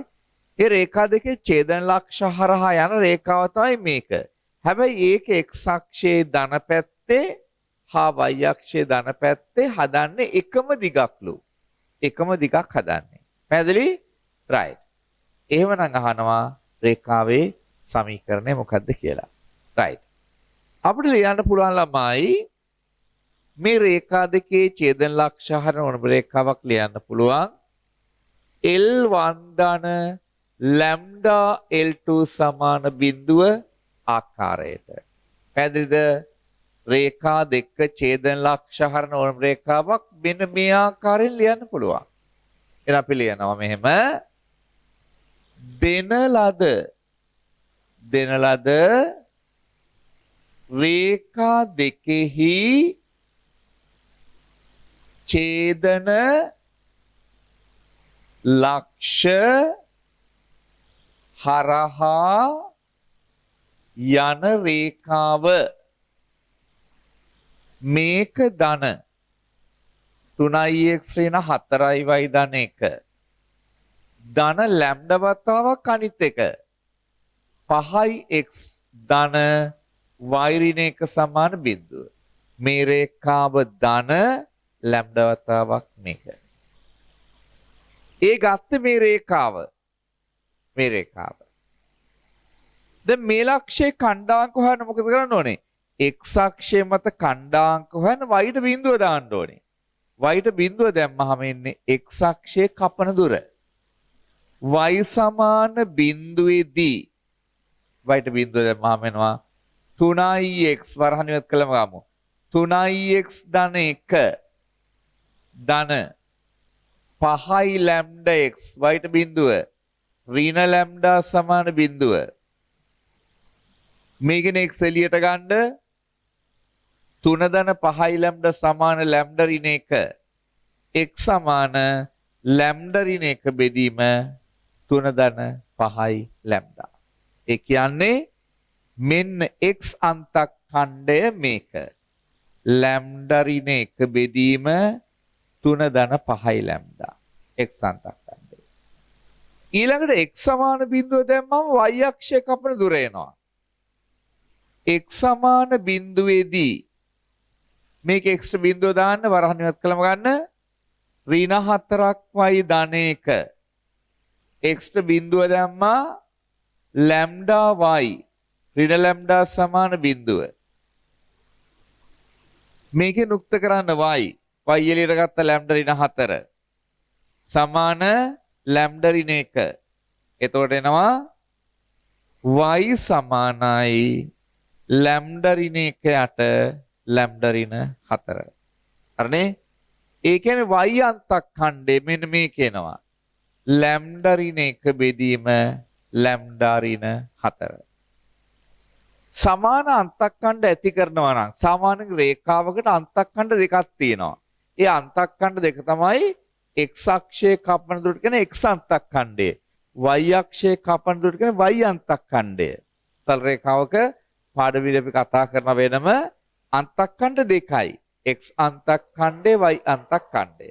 ඒ රේඛා දෙකේ ඡේදන ලක්ෂ හරහා යන රේඛාව තමයි මේක. හැබැයි ඒක x අක්ෂයේ ධන පැත්තේ හා y අක්ෂයේ ධන පැත්තේ හදන්නේ එකම දිගක්ලු. එකම දිගක් හදන්නේ. පැහැදිලි? right. එහෙමනම් අහනවා රේඛාවේ සමීකරණය මොකක්ද කියලා. right. අපිට ලියන්න පුළුවන් ළමයි මේ රේඛා දෙකේ ඡේදන ලක්ෂ හරන ඕන රේඛාවක් ලියන්න පුළුවන්. L1 ධන ලැම්ඩා L2 සමාන බිඳුව ආකාරයට. පැහැදිලිද? රේඛා දෙක ඡේදන ලක්ෂ හරන ඕන රේඛාවක් මෙන්න මේ ආකාරයෙන් ලියන්න පුළුවන්. එහෙනම් අපි ලියනවා මෙහෙම දෙන ලද රේඛා දෙකෙහි ඡේදන ලක්ෂ හරහා යන රේඛාව මේක ධන 3x ඍණ 4y ධන 1 ධන ලැම්ඩා වතාවක් අනිත් එක 5x ධන y ඍණ 1 සමාන බිඳුව. මේ රේඛාව ධන ලැම්ඩා වතාවක් මේක. ඒ ගත්තේ මේ රේඛාව. දැන් මේ ලක්ෂයේ ඛණ්ඩාංක හොයන්න මොකද කරන්න ඕනේ? x අක්ෂය මත ඛණ්ඩාංක හොයන්න y ට බිඳුව දාන්න ඕනේ. y ට බිඳුව දැම්මහම එන්නේ x අක්ෂයේ කපන දුර. y සමාන බිඳුවේදී y ට බිඳුව දැම්මහම එනවා 3x වරහන් ඉවත් කළම ගමු. 3x ධන 1 ධන 5 ලැම්ඩා x y ට බිඳුව ඍණ ලැම්ඩා සමාන බිඳුව. මේකනේ x එළියට ගන්න 3 ධන 5 ලැම්ඩා සමාන ලැම්ඩා ඍණ 1 x සමාන ලැම්ඩා ඍණ 1 බෙදීම 3 ධන 5 ලැම්ඩා. ඒ කියන්නේ මෙන්න x අන්තක් ඛණ්ඩය මේක. ලැම්ඩා ඍණ 1 බෙදීම 3 ධන 5 ලැම්ඩා. x අන්තක් ඛණ්ඩය. ඊළඟට x සමාන බිඳුව දැම්මම y අක්ෂය කපන දුර එනවා. x සමාන බිඳුවේදී මේක x ට බිඳුව දාන්න වරහන් ඉවත් කළම ගන්න ඍණ 4y ධන 1 x ට බිඳුව දැම්මා ලැම්ඩා y ඍණ ලැම්ඩා සමාන බිඳුව. මේකේ නුක්ත කරන්න y එළියට ගත්ත ලැම්ඩා ඍණ 4 සමාන ලැම්ඩා ඍණ 1. එතකොට එනවා y සමානයි ලැම්ඩා ඍණ 1 යට ලැම්ඩා ඍණ 4. හරිනේ? ඒ කියන්නේ y අන්තක් ඛණ්ඩේ මෙන්න මේක එනවා. ලැම්ඩා ඍණ 1 බෙදීම ලැම්ඩා ඍණ 4. සමාන අන්තක් ඛණ්ඩ ඇති කරනවා නම් සාමාන්‍ය රේඛාවකට අන්තක් ඛණ්ඩ දෙකක් තියෙනවා. ඒ අන්තක් ඛණ්ඩ දෙක තමයි x අක්ෂයේ කපන දුරට කියන x අන්තක් ඛණ්ඩය. y අක්ෂයේ කපන දුරට කියන y අන්තක් ඛණ්ඩය. සල් රේඛාවක පාඩවිලි අපි කතා කරන වෙනම අන්තක් ඛණ්ඩ දෙකයි. x අන්තක් ඛණ්ඩය y අන්තක් ඛණ්ඩය.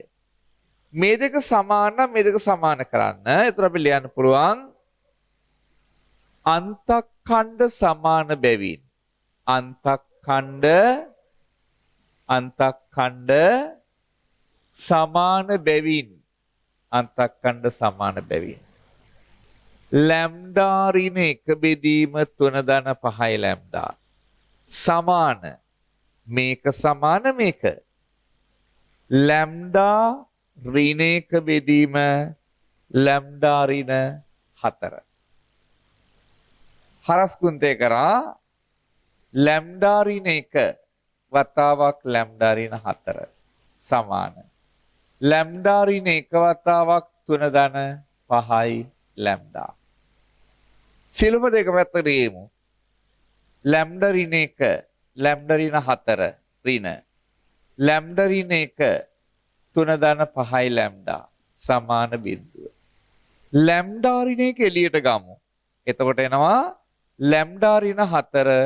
මේ දෙක සමාන නම් මේ දෙක සමාන කරන්න. ඒතර අපි ලියන්න පුළුවන් අන්තක් ඛණ්ඩ සමාන බැවින් අන්තක් ඛණ්ඩ සමාන බැවින් අන්තක් ඛණ්ඩ සමාන බැවින් ලැම්ඩා ඍණ 1 බෙදීම 3 ධන 5 ලැම්ඩා සමාන මේක සමාන මේක ලැම්ඩා ඍණ 1 බෙදීම ලැම්ඩා ඍණ 4. හරස් කුන්තේ කරා ලැම්ඩා ඍණ 1 වතාවක් ලැම්ඩා ඍණ 4 සමාන ලැම්ඩා ඍණ 1 වතාවක් 3 ධන 5යි ලැම්ඩා. සිළුම දෙක පැත්තට ගියමු. ලැම්ඩා ඍණ 1 ලැම්ඩා ඍණ 4 ඍණ ලැම්ඩා ඍණ 1 3 ධන 5යි ලැම්ඩා සමාන බිඳුව. ලැම්ඩා ඍණ 1 එළියට ගමු. එතකොට එනවා ලැම්ඩා ඍණ 4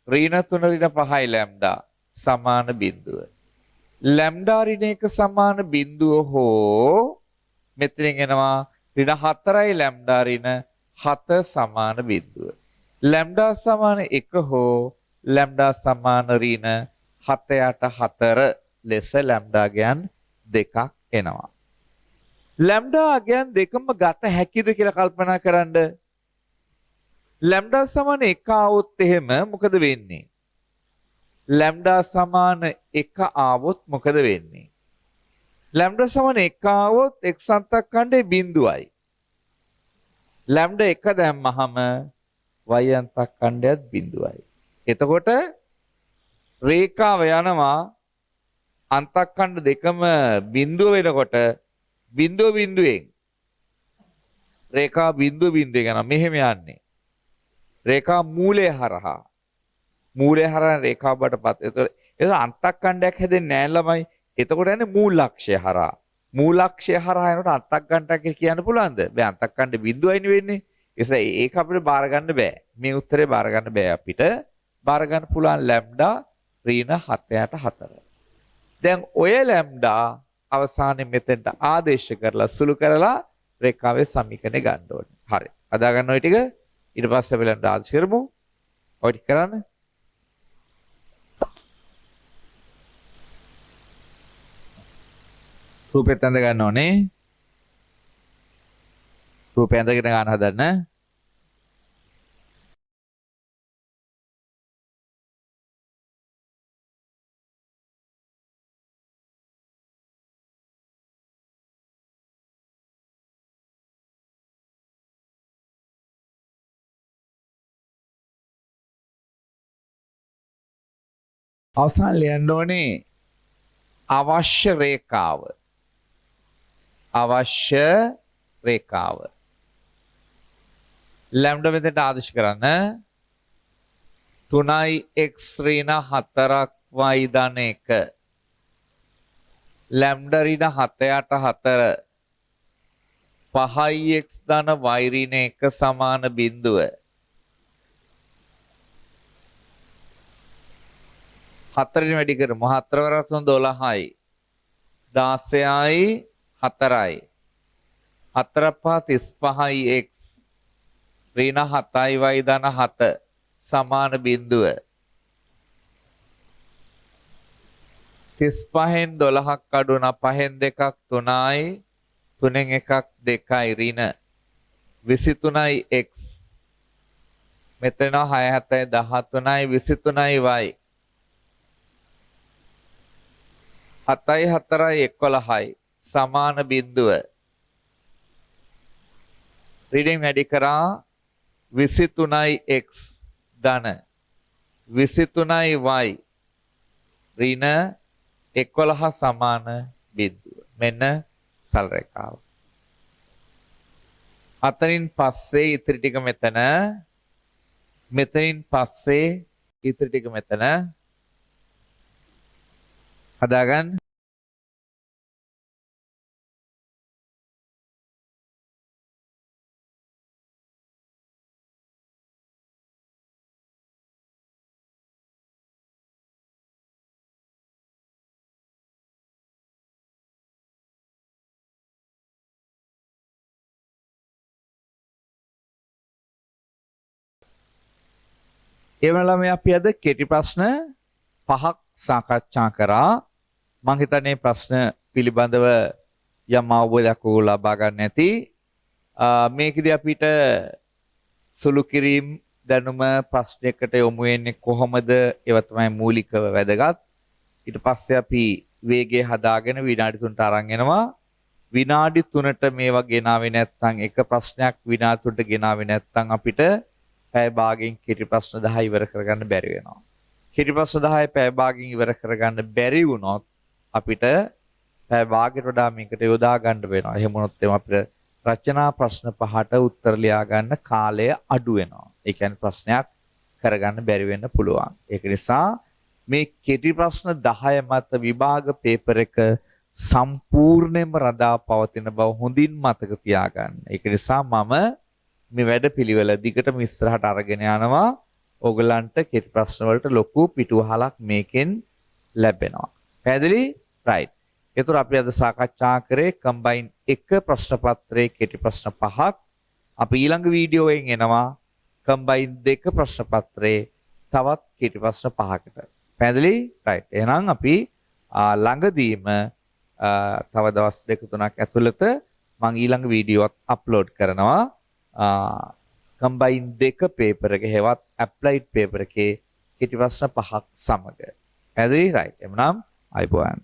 ඍණ 3 ඍණ 5යි ලැම්ඩා සමාන බිඳුව. ලැම්ඩා ඍණ 1 සමාන බිඳුව හෝ මෙතනින් එනවා ඍණ 4යි ලැම්ඩා ඍණ 7 සමාන බිඳුව. ලැම්ඩා සමාන 1 හෝ ලැම්ඩා සමාන ඍණ 7 යට 4 ලෙස ලැම්ඩා අගයන් දෙකක් එනවා. ලැම්ඩා අගයන් දෙකම ගත හැකිද කියලා කල්පනා කරන්න. ලැම්ඩා සමාන 1 આવොත් එහෙම මොකද වෙන්නේ? ලැම්ඩා සමාන 1 ආවොත් මොකද වෙන්නේ? ලැම්ඩා සමාන 1 આવොත් x අන්තක්කණ්ඩේ බිඳුවයි. ලැම්ඩා 1 දැම්මහම y අන්තක්කණ්ඩයත් බිඳුවයි. එතකොට රේඛාව යනවා අන්තක්කණ්ඩ දෙකම බිඳුව වෙනකොට බිඳුව බිඳුවෙන් රේඛා බිඳුව බිඳුව යනවා මෙහෙම යන්නේ. රේඛා මූලය හරහා රේඛා බඩපත්. එතකොට අන්තක්කණ්ඩයක් හැදෙන්නේ නැහැ ළමයි. එතකොට යන්නේ මූලක්ෂය හරහා. මූලක්ෂය හරහා යනකොට අන්තක්කණ්ඩයක් කියන්න පුළුවන්ද? බෑ අන්තක්කණ්ඩ බිඳුවයිනේ වෙන්නේ. ඒක අපිට බාර ගන්න බෑ. මේ උත්තරේ බාර ගන්න බෑ අපිට. බාර ගන්න පුළුවන් ලැම්ඩා ඍණ 7ට 4. දැන් ඔය ලැම්ඩා අවසානයේ මෙතෙන්ට ආදේශ කරලා සුළු කරලා රේඛාවේ සමීකරණය ගන්න ඕනේ. හරි. අදා ගන්න ඔය ටික ඊට පස්සේ අපි ලැම්ඩා ආදේශ කරමු. ඔය ටික කරන්න. රූපෙත් ඇඳ ගන්න ඕනේ. රූපය ඇඳගෙන ගන්න හදන්න. අවසන් ලියන්න ඕනේ අවශ්‍ය රේඛාව. අවශ්‍ය රේඛාව. ලැම්ඩා මෙතනට ආදේශ කරන්න 3x ඍණ 4y ධන 1 ලැම්ඩා ඍණ 7යට 4 5x ධන y ඍණ 1 සමාන බිඳුව. 4 වැඩි කරමු 4 වරක් 12යි 16යි 4යි 4 5 35යි x ඍණ 7යි y ධන 7 සමාන බිඳුව. 35න් 12ක් අඩු වුණා 5න් 2ක් 3යි 3න් 1ක් 2යි ඍණ 23යි x මෙතන 6 7යි 13යි 23යි y 7යි 4යි 11යි සමාන බිඳුව. රීඩින් වැඩි කරා 23යි x ධන 23යි y ඍණ 11 සමාන බිඳුව. මෙන්න සල් රේඛාව. අතරින් පස්සේ ඉතිරි ටික මෙතන මෙතනින් පස්සේ ඉතිරි ටික මෙතන හදාගන්න. එවනලා මේ අපි අද කෙටි ප්‍රශ්න 5ක් සාකච්ඡා කරා. මම හිතන්නේ ප්‍රශ්න පිළිබඳව යම් අවබෝධයක් ලබා ගන්න ඇති. මේකදී අපිට සුළු කිරීම දැනුම ප්‍රශ්නයකට යොමු වෙන්නේ කොහොමද? ඒවා තමයි මූලිකව වැදගත්. ඊට පස්සේ අපි වේගය හදාගෙන විනාඩි 3ට අරන් එනවා. විනාඩි 3ට මේවා ගෙනාවේ නැත්නම් එක ප්‍රශ්නයක් විනාඩි 3ට ගෙනාවේ නැත්නම් අපිට පැය භාගයෙන් කෙටි ප්‍රශ්න 10 ඉවර කරගන්න බැරි වෙනවා. කෙටි ප්‍රශ්න 10 පැය භාගයෙන් ඉවර කරගන්න බැරි වුණොත් අපිට පැය භාගයට වඩා මේකට යොදා ගන්න වෙනවා. එහෙම වුණොත් එම අපිට රචනා ප්‍රශ්න 5ට උත්තර ලියා ගන්න කාලය අඩු වෙනවා. ඒ කියන්නේ ප්‍රශ්නයක් කරගන්න බැරි වෙන්න පුළුවන්. ඒක නිසා මේ කෙටි ප්‍රශ්න 10 මත විභාග පේපර් එක සම්පූර්ණයෙන්ම රඳා පවතින බව හොඳින් මතක තියාගන්න. ඒක නිසා මම මේ වැඩපිළිවෙල දිගටම ඉස්සරහට අරගෙන යනවා. ඕගලන්ට කෙටි ප්‍රශ්න වලට ලොකු පිටුවහලක් මේකෙන් ලැබෙනවා. පැහැදිලි? රයිට්. ඒතර අපි අද සාකච්ඡා කරේ කම්බයින් 1 ප්‍රශ්න පත්‍රයේ කෙටි ප්‍රශ්න 5ක්. අපි ඊළඟ වීඩියෝ එකෙන් එනවා කම්බයින් 2 ප්‍රශ්න පත්‍රයේ තවත් කෙටි ප්‍රශ්න 5කට. පැහැදිලි? රයිට්. එහෙනම් අපි ළඟදීම තව දවස් 2-3ක් ඇතුළත මම ඊළඟ වීඩියෝත් අප්ලෝඩ් කරනවා. කම්බයින් 2 පේපර් එක හෙවත් ඇප්ලයිඩ් පේපර් එකේ කෙටි ප්‍රශ්න 5ක් සමග. පැහැදිලි? රයිට්. එhmenan අයිබෝවන්.